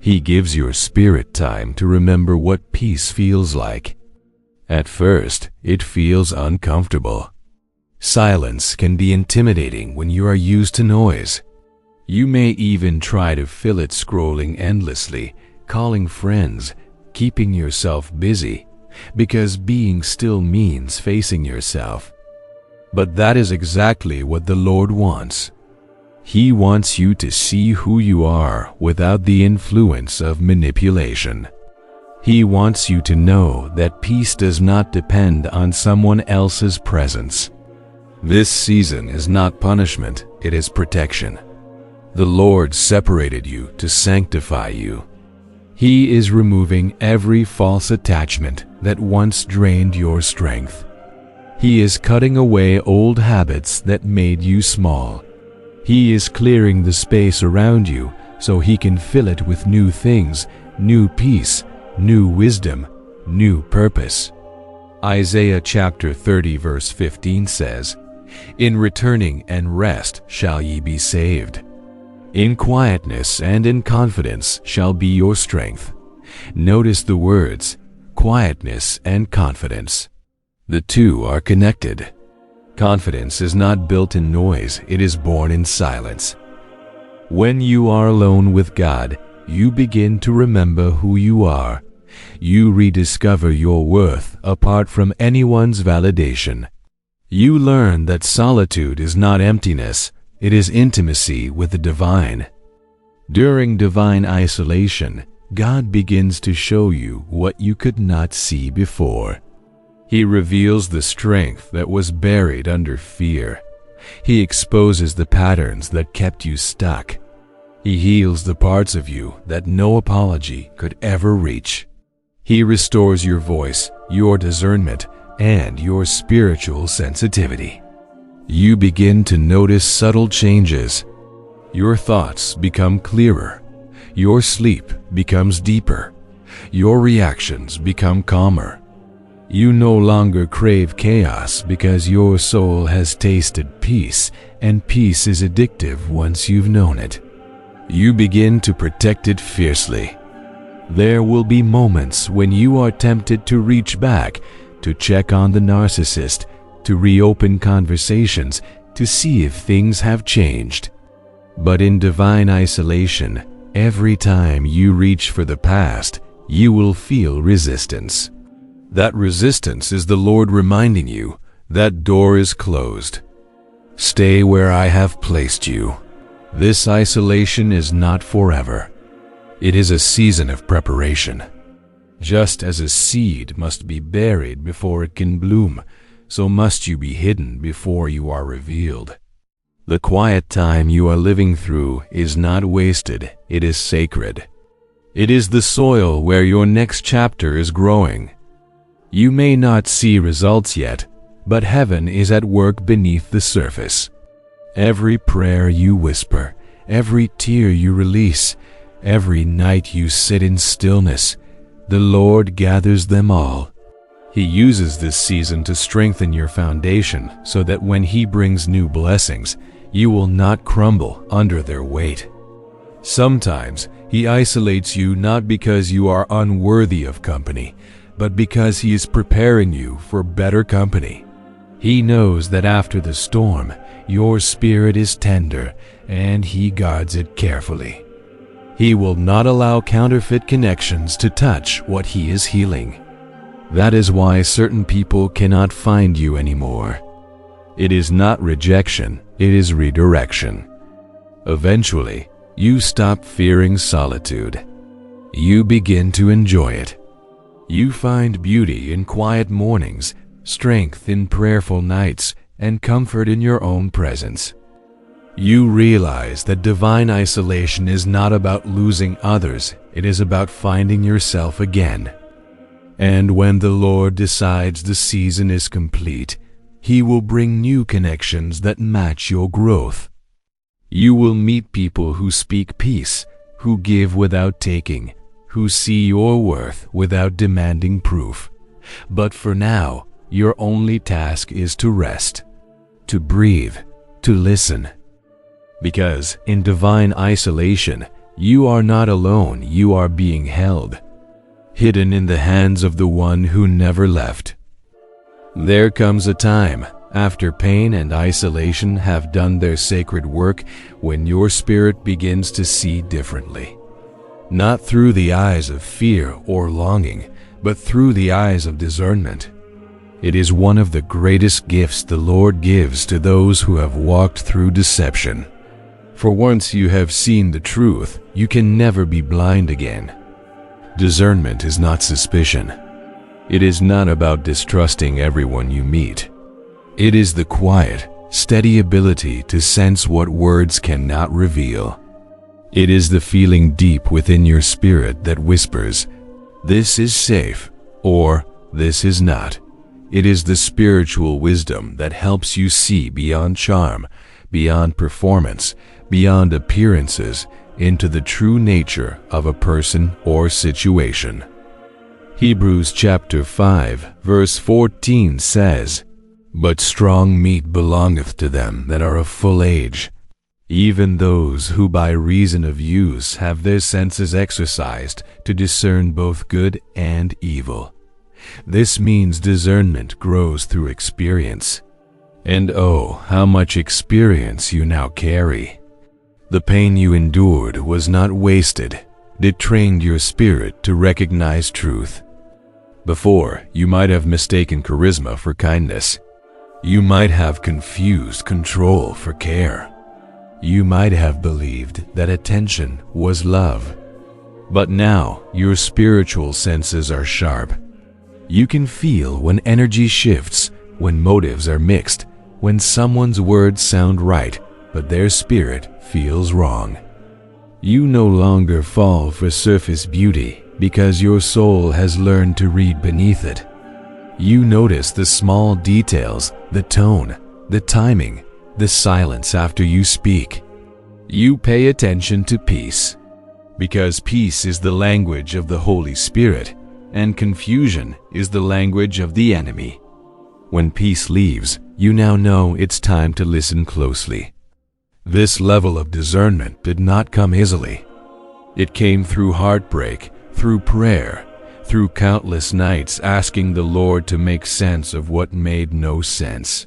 He gives your spirit time to remember what peace feels like. At first, it feels uncomfortable. Silence can be intimidating when you are used to noise. You may even try to fill it scrolling endlessly, calling friends, keeping yourself busy, because being still means facing yourself. But that is exactly what the Lord wants. He wants you to see who you are without the influence of manipulation. He wants you to know that peace does not depend on someone else's presence. This season is not punishment, it is protection. The Lord separated you to sanctify you. He is removing every false attachment that once drained your strength. He is cutting away old habits that made you small. He is clearing the space around you so He can fill it with new things, new peace, new wisdom, new purpose. Isaiah chapter 30 verse 15 says, "In returning and rest shall ye be saved. In quietness and in confidence shall be your strength." Notice the words, quietness and confidence. The two are connected. Confidence is not built in noise, it is born in silence. When you are alone with God, you begin to remember who you are. You rediscover your worth apart from anyone's validation. You learn that solitude is not emptiness, it is intimacy with the divine. During divine isolation, God begins to show you what you could not see before. He reveals the strength that was buried under fear. He exposes the patterns that kept you stuck. He heals the parts of you that no apology could ever reach. He restores your voice, your discernment, and your spiritual sensitivity. You begin to notice subtle changes. Your thoughts become clearer. Your sleep becomes deeper. Your reactions become calmer. You no longer crave chaos because your soul has tasted peace, and peace is addictive once you've known it. You begin to protect it fiercely. There will be moments when you are tempted to reach back, to check on the narcissist, to reopen conversations, to see if things have changed. But in divine isolation, every time you reach for the past, you will feel resistance. That resistance is the Lord reminding you that door is closed. Stay where I have placed you. This isolation is not forever. It is a season of preparation. Just as a seed must be buried before it can bloom, so must you be hidden before you are revealed. The quiet time you are living through is not wasted, it is sacred. It is the soil where your next chapter is growing. You may not see results yet, but heaven is at work beneath the surface. Every prayer you whisper, every tear you release, every night you sit in stillness, the Lord gathers them all. He uses this season to strengthen your foundation so that when He brings new blessings, you will not crumble under their weight. Sometimes He isolates you not because you are unworthy of company, but because He is preparing you for better company. He knows that after the storm, your spirit is tender, and He guards it carefully. He will not allow counterfeit connections to touch what He is healing. That is why certain people cannot find you anymore. It is not rejection, it is redirection. Eventually, you stop fearing solitude. You begin to enjoy it. You find beauty in quiet mornings, strength in prayerful nights, and comfort in your own presence. You realize that divine isolation is not about losing others, it is about finding yourself again. And when the Lord decides the season is complete, He will bring new connections that match your growth. You will meet people who speak peace, who give without taking, who see your worth without demanding proof. But for now, your only task is to rest, to breathe, to listen. Because in divine isolation, you are not alone, you are being held, hidden in the hands of the one who never left. There comes a time, after pain and isolation have done their sacred work, when your spirit begins to see differently. Not through the eyes of fear or longing, but through the eyes of discernment. It is one of the greatest gifts the Lord gives to those who have walked through deception. For once you have seen the truth, you can never be blind again. Discernment is not suspicion. It is not about distrusting everyone you meet. It is the quiet, steady ability to sense what words cannot reveal. It is the feeling deep within your spirit that whispers, "This is safe," or "This is not." It is the spiritual wisdom that helps you see beyond charm, beyond performance, beyond appearances, into the true nature of a person or situation. Hebrews chapter 5, verse 14 says, "But strong meat belongeth to them that are of full age, even those who by reason of use have their senses exercised to discern both good and evil. This means discernment grows through experience. And oh, how much experience you now carry. The pain you endured was not wasted. It trained your spirit to recognize truth. Before, you might have mistaken charisma for kindness. You might have confused control for care. You might have believed that attention was love. But now, your spiritual senses are sharp. You can feel when energy shifts, when motives are mixed, when someone's words sound right, but their spirit feels wrong. You no longer fall for surface beauty because your soul has learned to read beneath it. You notice the small details, the tone, the timing, the silence after you speak. You pay attention to peace, because peace is the language of the Holy Spirit, and confusion is the language of the enemy. When peace leaves, you now know it's time to listen closely. This level of discernment did not come easily. It came through heartbreak, through prayer, through countless nights asking the Lord to make sense of what made no sense.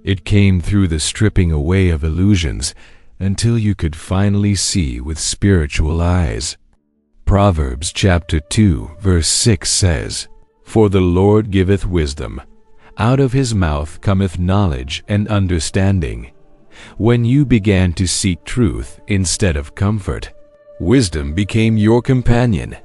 It came through the stripping away of illusions until you could finally see with spiritual eyes. Proverbs chapter 2 verse 6 says, "For the Lord giveth wisdom. Out of his mouth cometh knowledge and understanding." When you began to seek truth instead of comfort, wisdom became your companion.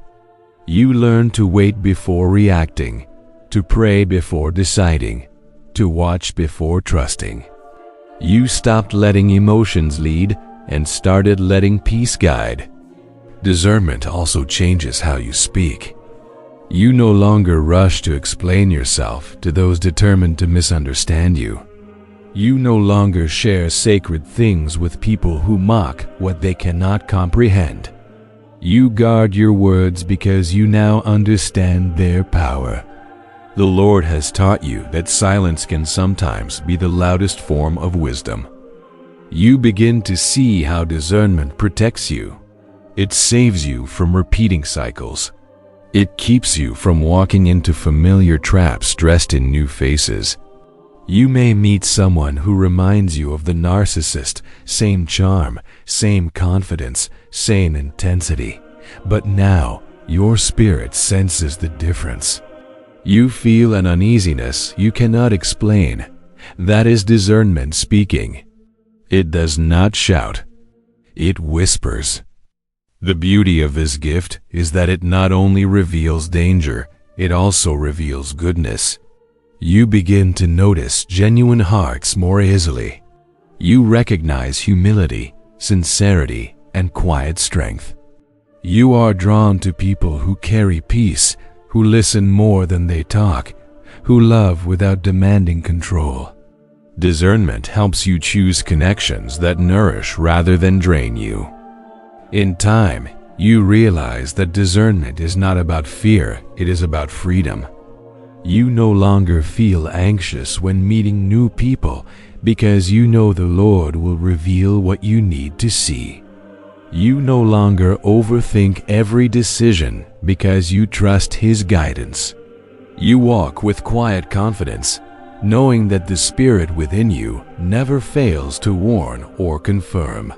You learned to wait before reacting, to pray before deciding, to watch before trusting. You stopped letting emotions lead and started letting peace guide. Discernment also changes how you speak. You no longer rush to explain yourself to those determined to misunderstand you. You no longer share sacred things with people who mock what they cannot comprehend. You guard your words because you now understand their power. The Lord has taught you that silence can sometimes be the loudest form of wisdom. You begin to see how discernment protects you. It saves you from repeating cycles. It keeps you from walking into familiar traps dressed in new faces. You may meet someone who reminds you of the narcissist, same charm, same confidence, same intensity. But now, your spirit senses the difference. You feel an uneasiness you cannot explain. That is discernment speaking. It does not shout. It whispers. The beauty of this gift is that it not only reveals danger, it also reveals goodness. You begin to notice genuine hearts more easily. You recognize humility, sincerity, and quiet strength. You are drawn to people who carry peace, who listen more than they talk, who love without demanding control. Discernment helps you choose connections that nourish rather than drain you. In time, you realize that discernment is not about fear, it is about freedom. You no longer feel anxious when meeting new people because you know the Lord will reveal what you need to see. You no longer overthink every decision because you trust His guidance. You walk with quiet confidence, knowing that the Spirit within you never fails to warn or confirm.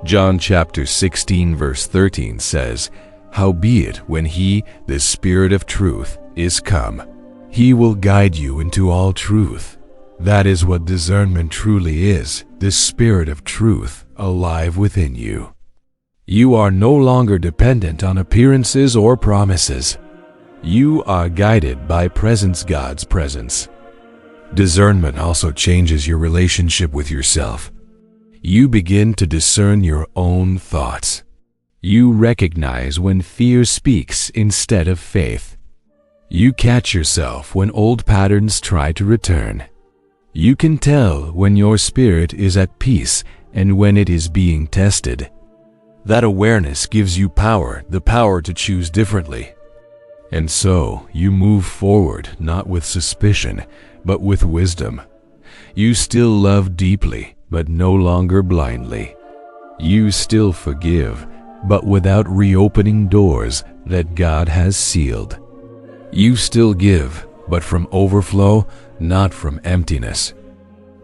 John chapter 16 verse 13 says, "Howbeit when He, the Spirit of truth, is come, He will guide you into all truth." That is what discernment truly is, the Spirit of truth alive within you. You are no longer dependent on appearances or promises. You are guided by God's presence. Discernment also changes your relationship with yourself. You begin to discern your own thoughts. You recognize when fear speaks instead of faith. You catch yourself when old patterns try to return. You can tell when your spirit is at peace and when it is being tested. That awareness gives you power, the power to choose differently. And so, you move forward not with suspicion, but with wisdom. You still love deeply, but no longer blindly. You still forgive, but without reopening doors that God has sealed. You still give, but from overflow, not from emptiness.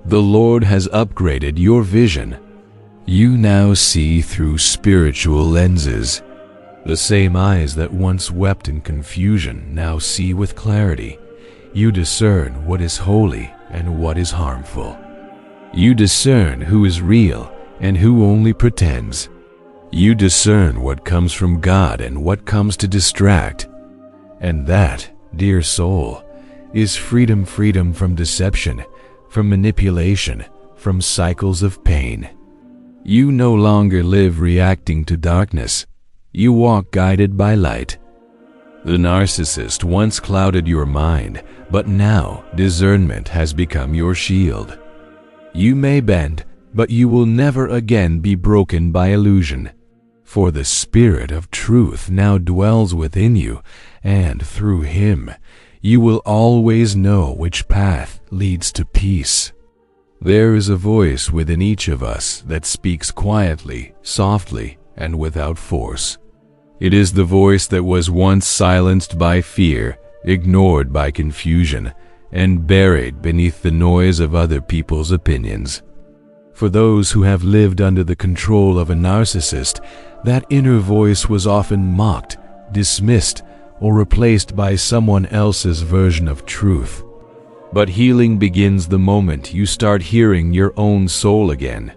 The Lord has upgraded your vision. You now see through spiritual lenses. The same eyes that once wept in confusion now see with clarity. You discern what is holy and what is harmful. You discern who is real and who only pretends. You discern what comes from God and what comes to distract. And that, dear soul, is freedom from deception, from manipulation, from cycles of pain. You no longer live reacting to darkness. You walk guided by light. The narcissist once clouded your mind, but now discernment has become your shield. You may bend, but you will never again be broken by illusion. For the Spirit of truth now dwells within you, and through Him, you will always know which path leads to peace. There is a voice within each of us that speaks quietly, softly, and without force. It is the voice that was once silenced by fear, ignored by confusion, and buried beneath the noise of other people's opinions. For those who have lived under the control of a narcissist, that inner voice was often mocked, dismissed, or replaced by someone else's version of truth. But healing begins the moment you start hearing your own soul again.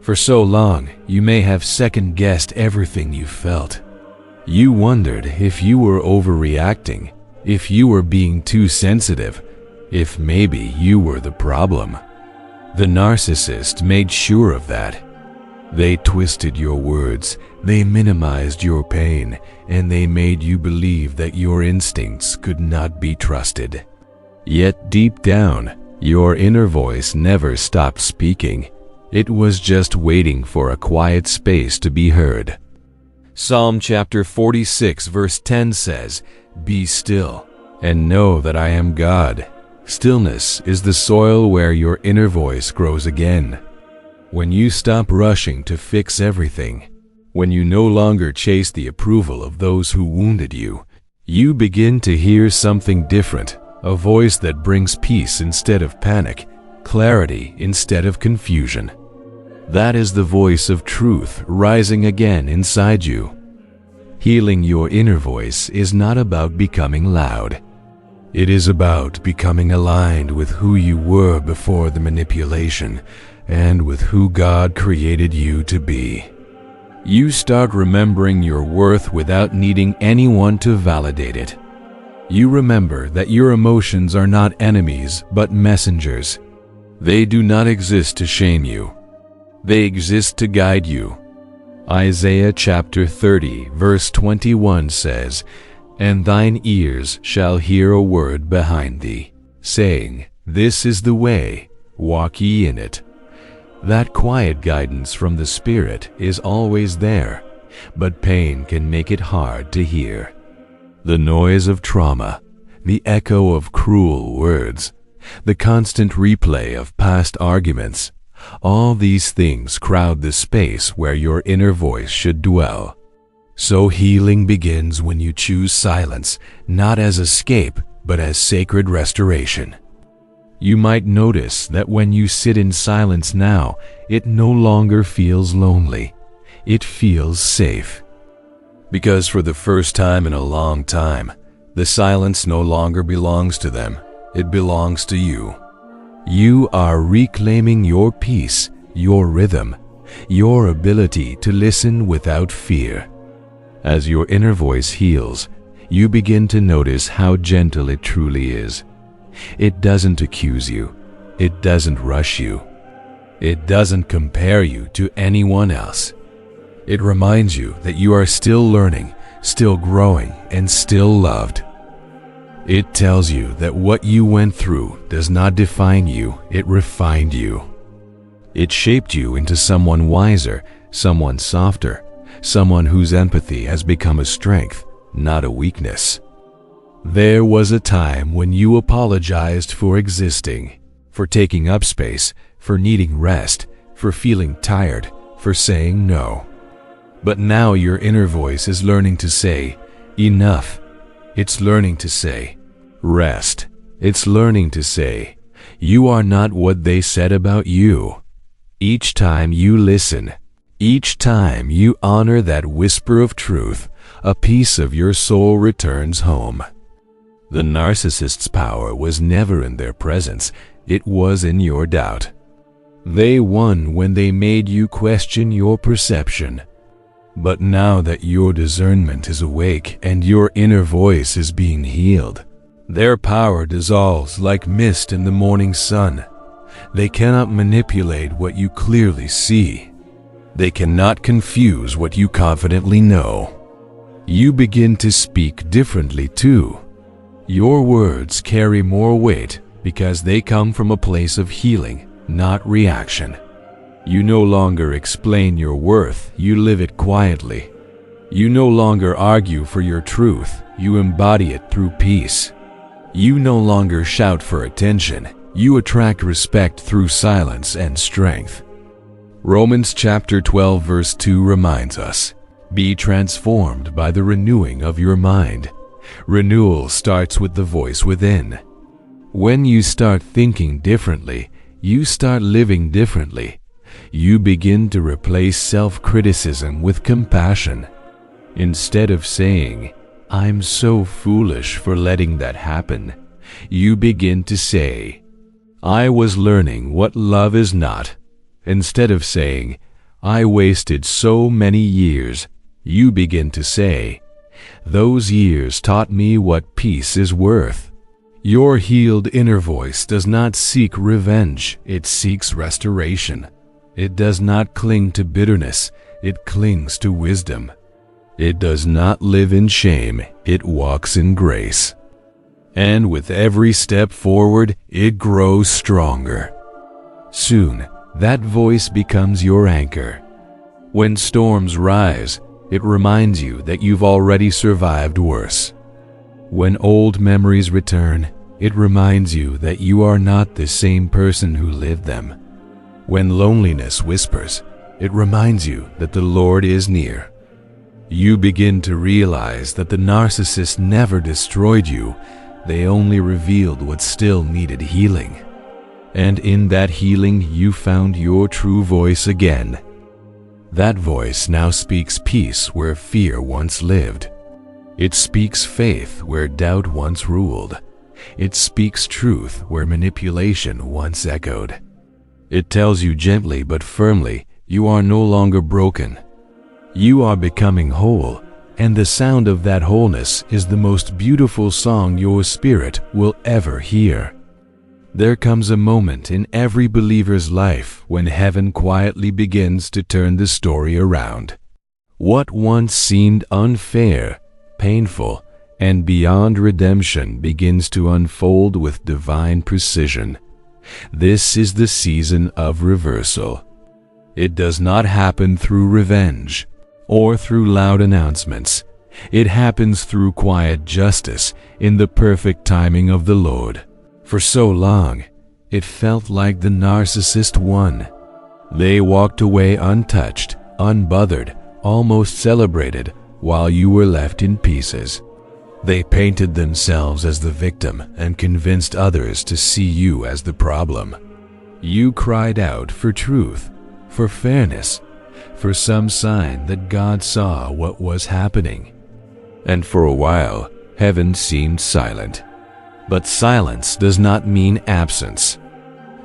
For so long, you may have second-guessed everything you felt. You wondered if you were overreacting, if you were being too sensitive, if maybe you were the problem. The narcissist made sure of that. They twisted your words, they minimized your pain, and they made you believe that your instincts could not be trusted. Yet deep down, your inner voice never stopped speaking. It was just waiting for a quiet space to be heard. Psalm chapter 46 verse 10 says, "Be still, and know that I am God." Stillness is the soil where your inner voice grows again. When you stop rushing to fix everything, when you no longer chase the approval of those who wounded you, you begin to hear something different, a voice that brings peace instead of panic, clarity instead of confusion. That is the voice of truth rising again inside you. Healing your inner voice is not about becoming loud. It is about becoming aligned with who you were before the manipulation and with who God created you to be. You start remembering your worth without needing anyone to validate it. You remember that your emotions are not enemies but messengers. They do not exist to shame you. They exist to guide you. Isaiah chapter 30 verse 21 says, "And thine ears shall hear a word behind thee, saying, This is the way, walk ye in it." That quiet guidance from the Spirit is always there, but pain can make it hard to hear. The noise of trauma, the echo of cruel words, the constant replay of past arguments, all these things crowd the space where your inner voice should dwell. So healing begins when you choose silence, not as escape, but as sacred restoration. You might notice that when you sit in silence now, it no longer feels lonely. It feels safe. Because for the first time in a long time, the silence no longer belongs to them. It belongs to you. You are reclaiming your peace, your rhythm, your ability to listen without fear. As your inner voice heals, you begin to notice how gentle it truly is. It doesn't accuse you. It doesn't rush you. It doesn't compare you to anyone else. It reminds you that you are still learning, still growing, and still loved. It tells you that what you went through does not define you, it refined you. It shaped you into someone wiser, someone softer, someone whose empathy has become a strength, not a weakness. There was a time when you apologized for existing, for taking up space, for needing rest, for feeling tired, for saying no. But now your inner voice is learning to say, enough. It's learning to say, rest. It's learning to say, you are not what they said about you. Each time you listen, each time you honor that whisper of truth, a piece of your soul returns home. The narcissist's power was never in their presence, it was in your doubt. They won when they made you question your perception. But now that your discernment is awake and your inner voice is being healed, their power dissolves like mist in the morning sun. They cannot manipulate what you clearly see. They cannot confuse what you confidently know. You begin to speak differently too. Your words carry more weight because they come from a place of healing, not reaction. You no longer explain your worth, you live it quietly. You no longer argue for your truth, you embody it through peace. You no longer shout for attention, you attract respect through silence and strength. Romans chapter 12 verse 2 reminds us, be transformed by the renewing of your mind. Renewal starts with the voice within. When you start thinking differently, you start living differently. You begin to replace self-criticism with compassion. Instead of saying, I'm so foolish for letting that happen, you begin to say, I was learning what love is not. Instead of saying, I wasted so many years, you begin to say, those years taught me what peace is worth. Your healed inner voice does not seek revenge, it seeks restoration. It does not cling to bitterness, it clings to wisdom. It does not live in shame, it walks in grace. And with every step forward, it grows stronger. Soon, that voice becomes your anchor. When storms rise, it reminds you that you've already survived worse. When old memories return, it reminds you that you are not the same person who lived them. When loneliness whispers, it reminds you that the Lord is near. You begin to realize that the narcissist never destroyed you, they only revealed what still needed healing. And in that healing, you found your true voice again. That voice now speaks peace where fear once lived. It speaks faith where doubt once ruled. It speaks truth where manipulation once echoed. It tells you gently but firmly, you are no longer broken. You are becoming whole, and the sound of that wholeness is the most beautiful song your spirit will ever hear. There comes a moment in every believer's life when heaven quietly begins to turn the story around. What once seemed unfair, painful, and beyond redemption begins to unfold with divine precision. This is the season of reversal. It does not happen through revenge or through loud announcements. It happens through quiet justice in the perfect timing of the Lord. For so long, it felt like the narcissist won. They walked away untouched, unbothered, almost celebrated, while you were left in pieces. They painted themselves as the victim and convinced others to see you as the problem. You cried out for truth, for fairness, for some sign that God saw what was happening. And for a while, heaven seemed silent. But silence does not mean absence.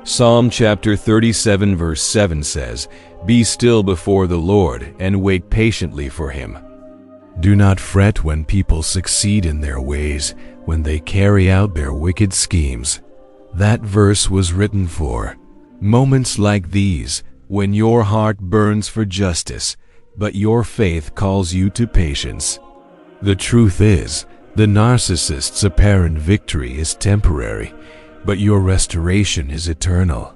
Psalm chapter 37 verse 7 says, "Be still before the Lord and wait patiently for Him." Do not fret when people succeed in their ways, when they carry out their wicked schemes. That verse was written for moments like these, when your heart burns for justice, but your faith calls you to patience. The truth is, the narcissist's apparent victory is temporary, but your restoration is eternal.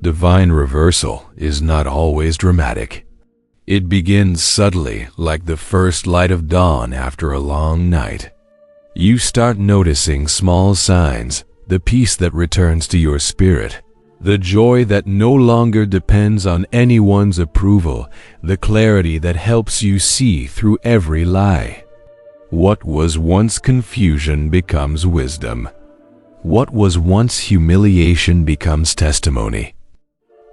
Divine reversal is not always dramatic. It begins subtly, like the first light of dawn after a long night. You start noticing small signs, the peace that returns to your spirit, the joy that no longer depends on anyone's approval, the clarity that helps you see through every lie. What was once confusion becomes wisdom. What was once humiliation becomes testimony.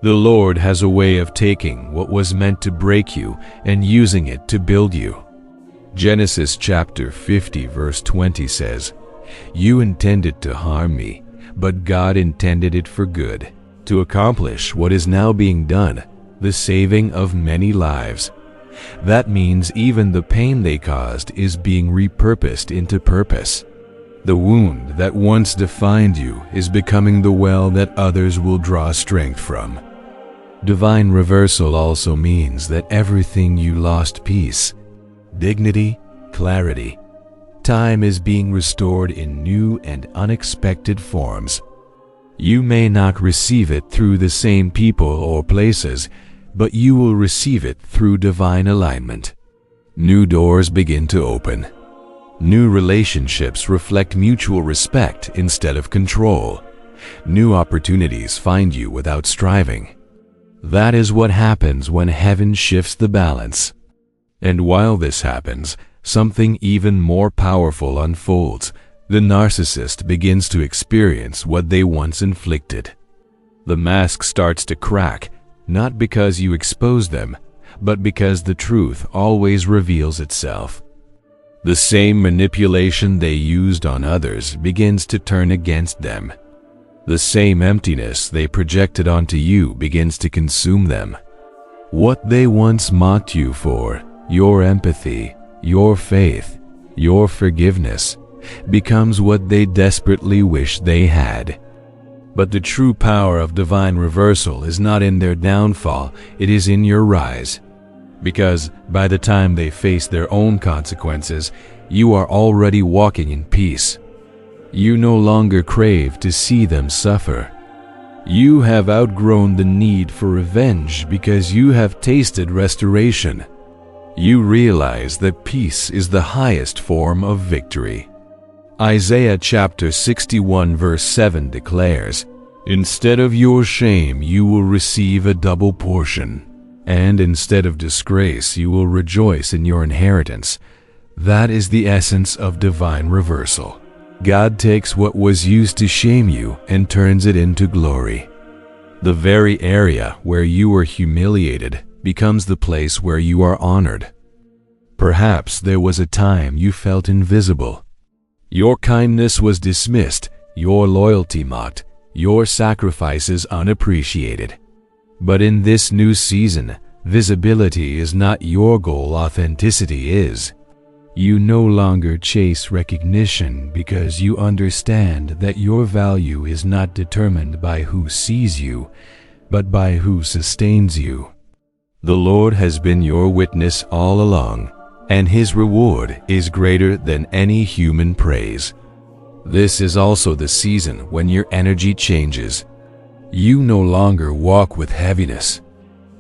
The Lord has a way of taking what was meant to break you and using it to build you. Genesis chapter 50 verse 20 says, "You intended to harm me, but God intended it for good, to accomplish what is now being done, the saving of many lives." That means even the pain they caused is being repurposed into purpose. The wound that once defined you is becoming the well that others will draw strength from. Divine reversal also means that everything you lost, peace, dignity, clarity, time, is being restored in new and unexpected forms. You may not receive it through the same people or places, but you will receive it through divine alignment. New doors begin to open. New relationships reflect mutual respect instead of control. New opportunities find you without striving. That is what happens when heaven shifts the balance. And while this happens, something even more powerful unfolds. The narcissist begins to experience what they once inflicted. The mask starts to crack, not because you expose them, but because the truth always reveals itself. The same manipulation they used on others begins to turn against them. The same emptiness they projected onto you begins to consume them. What they once mocked you for, your empathy, your faith, your forgiveness, becomes what they desperately wish they had. But the true power of divine reversal is not in their downfall, it is in your rise. Because by the time they face their own consequences, you are already walking in peace. You no longer crave to see them suffer. You have outgrown the need for revenge because you have tasted restoration. You realize that peace is the highest form of victory. Isaiah chapter 61 verse 7 declares, "Instead of your shame you will receive a double portion, and instead of disgrace you will rejoice in your inheritance." That is the essence of divine reversal. God takes what was used to shame you and turns it into glory. The very area where you were humiliated becomes the place where you are honored. Perhaps there was a time you felt invisible. Your kindness was dismissed, your loyalty mocked, your sacrifices unappreciated. But in this new season, visibility is not your goal, authenticity is. You no longer chase recognition because you understand that your value is not determined by who sees you, but by who sustains you. The Lord has been your witness all along, and His reward is greater than any human praise. This is also the season when your energy changes. You no longer walk with heaviness.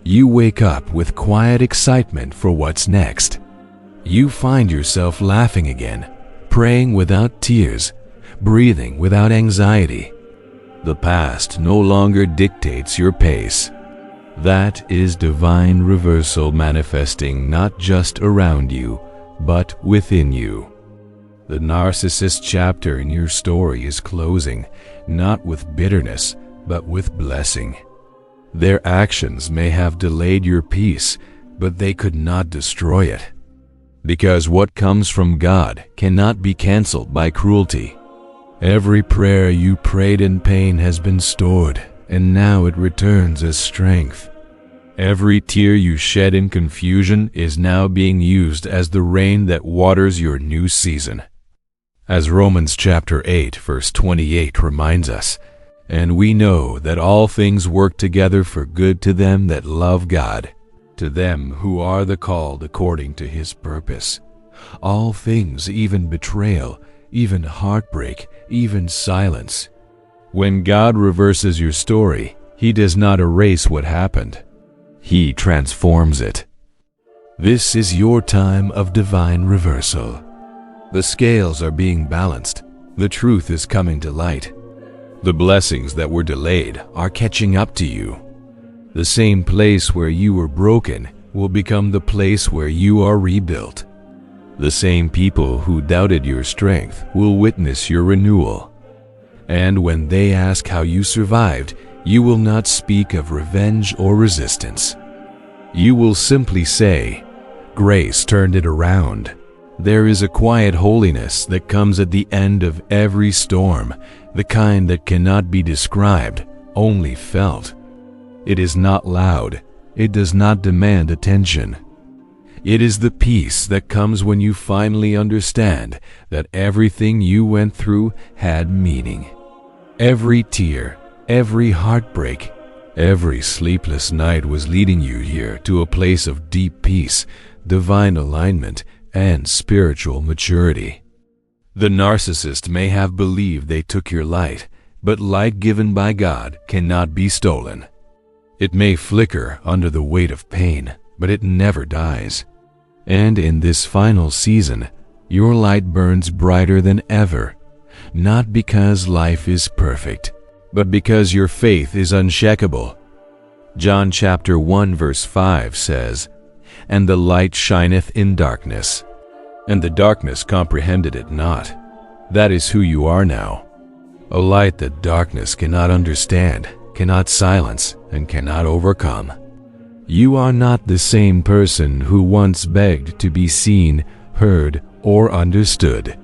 You wake up with quiet excitement for what's next. You find yourself laughing again, praying without tears, breathing without anxiety. The past no longer dictates your pace. That is divine reversal manifesting not just around you, but within you. The narcissist chapter in your story is closing, not with bitterness, but with blessing. Their actions may have delayed your peace, but they could not destroy it. Because what comes from God cannot be canceled by cruelty. Every prayer you prayed in pain has been stored, and now it returns as strength. Every tear you shed in confusion is now being used as the rain that waters your new season. As Romans chapter 8 verse 28 reminds us, "And we know that all things work together for good to them that love God, to them who are the called according to His purpose." All things, even betrayal, even heartbreak, even silence. When God reverses your story, He does not erase what happened. He transforms it. This is your time of divine reversal. The scales are being balanced. The truth is coming to light. The blessings that were delayed are catching up to you. The same place where you were broken will become the place where you are rebuilt. The same people who doubted your strength will witness your renewal. And when they ask how you survived, you will not speak of revenge or resistance. You will simply say, "Grace turned it around." There is a quiet holiness that comes at the end of every storm, the kind that cannot be described, only felt. It is not loud. It does not demand attention. It is the peace that comes when you finally understand that everything you went through had meaning. Every tear, every heartbreak, every sleepless night was leading you here to a place of deep peace, divine alignment, and spiritual maturity. The narcissist may have believed they took your light, but light given by God cannot be stolen. It may flicker under the weight of pain, but it never dies. And in this final season, your light burns brighter than ever, not because life is perfect, but because your faith is unshakable. John chapter 1 verse 5 says, "And the light shineth in darkness, and the darkness comprehended it not." That is who you are now. A light that darkness cannot understand, cannot silence, and cannot overcome. You are not the same person who once begged to be seen, heard, or understood.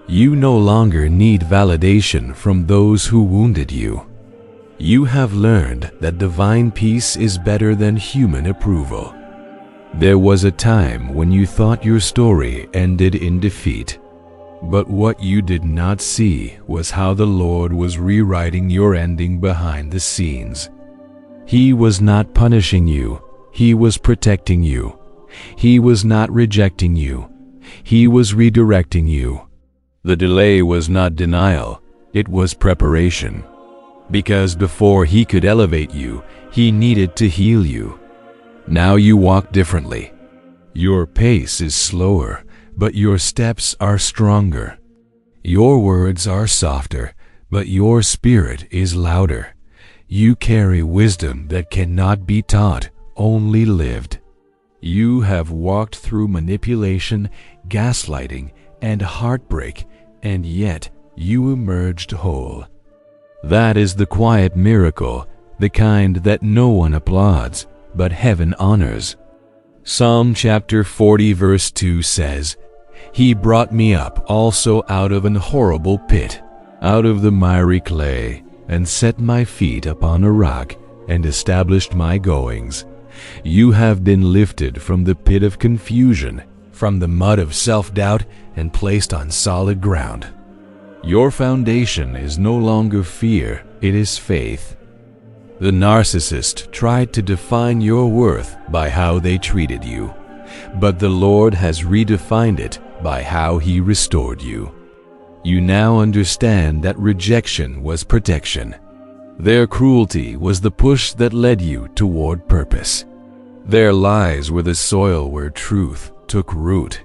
You no longer need validation from those who wounded you. You have learned that divine peace is better than human approval. There was a time when you thought your story ended in defeat. But what you did not see was how the Lord was rewriting your ending behind the scenes. He was not punishing you. He was protecting you. He was not rejecting you. He was redirecting you. The delay was not denial. It was preparation. Because before He could elevate you, He needed to heal you. Now you walk differently. Your pace is slower, but your steps are stronger. Your words are softer, but your spirit is louder. You carry wisdom that cannot be taught, only lived. You have walked through manipulation, gaslighting, and heartbreak, and yet you emerged whole. That is the quiet miracle, the kind that no one applauds, but heaven honors. Psalm chapter 40 verse 2 says, "He brought me up also out of an horrible pit, out of the miry clay, and set my feet upon a rock, and established my goings." You have been lifted from the pit of confusion, from the mud of self-doubt, and placed on solid ground. Your foundation is no longer fear, it is faith. The narcissist tried to define your worth by how they treated you, but the Lord has redefined it by how He restored you. You now understand that rejection was protection. Their cruelty was the push that led you toward purpose. Their lies were the soil where truth took root.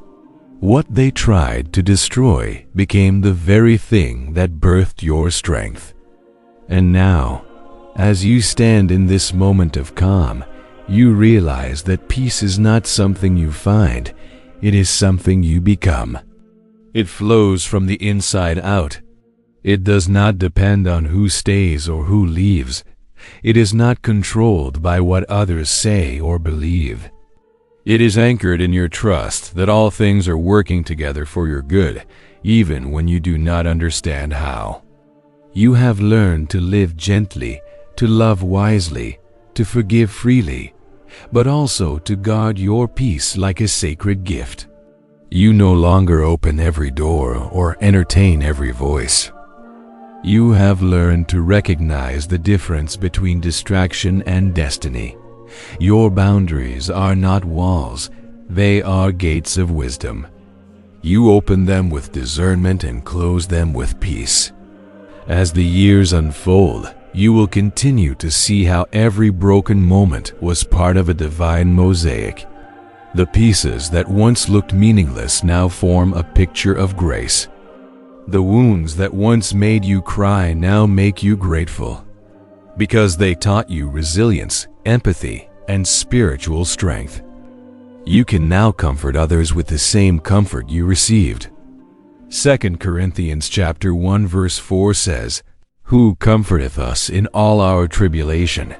What they tried to destroy became the very thing that birthed your strength. And now, as you stand in this moment of calm, you realize that peace is not something you find, it is something you become. It flows from the inside out. It does not depend on who stays or who leaves. It is not controlled by what others say or believe. It is anchored in your trust that all things are working together for your good, even when you do not understand how. You have learned to live gently, to love wisely, to forgive freely, but also to guard your peace like a sacred gift. You no longer open every door or entertain every voice. You have learned to recognize the difference between distraction and destiny. Your boundaries are not walls, they are gates of wisdom. You open them with discernment and close them with peace. As the years unfold, you will continue to see how every broken moment was part of a divine mosaic. The pieces that once looked meaningless now form a picture of grace. The wounds that once made you cry now make you grateful, because they taught you resilience, empathy, and spiritual strength. You can now comfort others with the same comfort you received. 2 Corinthians chapter 1 verse 4 says, "Who comforteth us in all our tribulation,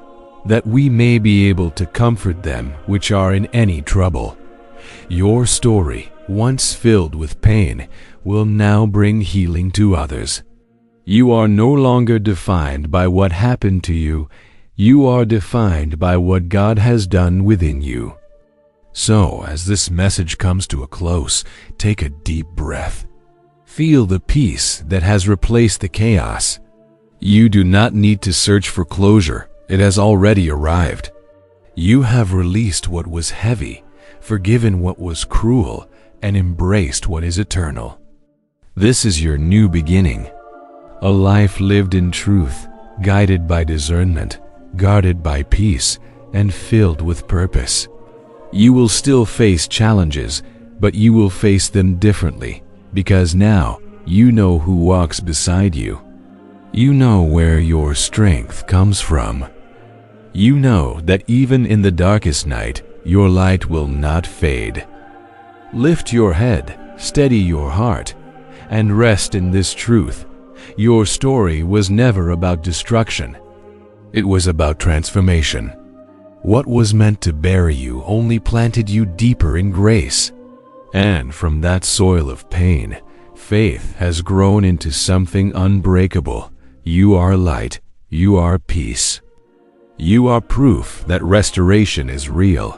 that we may be able to comfort them which are in any trouble." Your story, once filled with pain, will now bring healing to others. You are no longer defined by what happened to you. You are defined by what God has done within you. So, as this message comes to a close, take a deep breath. Feel the peace that has replaced the chaos. You do not need to search for closure. It has already arrived. You have released what was heavy, forgiven what was cruel, and embraced what is eternal. This is your new beginning. A life lived in truth, guided by discernment, guarded by peace, and filled with purpose. You will still face challenges, but you will face them differently, because now you know who walks beside you. You know where your strength comes from. You know that even in the darkest night, your light will not fade. Lift your head, steady your heart, and rest in this truth. Your story was never about destruction. It was about transformation. What was meant to bury you only planted you deeper in grace. And from that soil of pain, faith has grown into something unbreakable. You are light. You are peace. You are proof that restoration is real.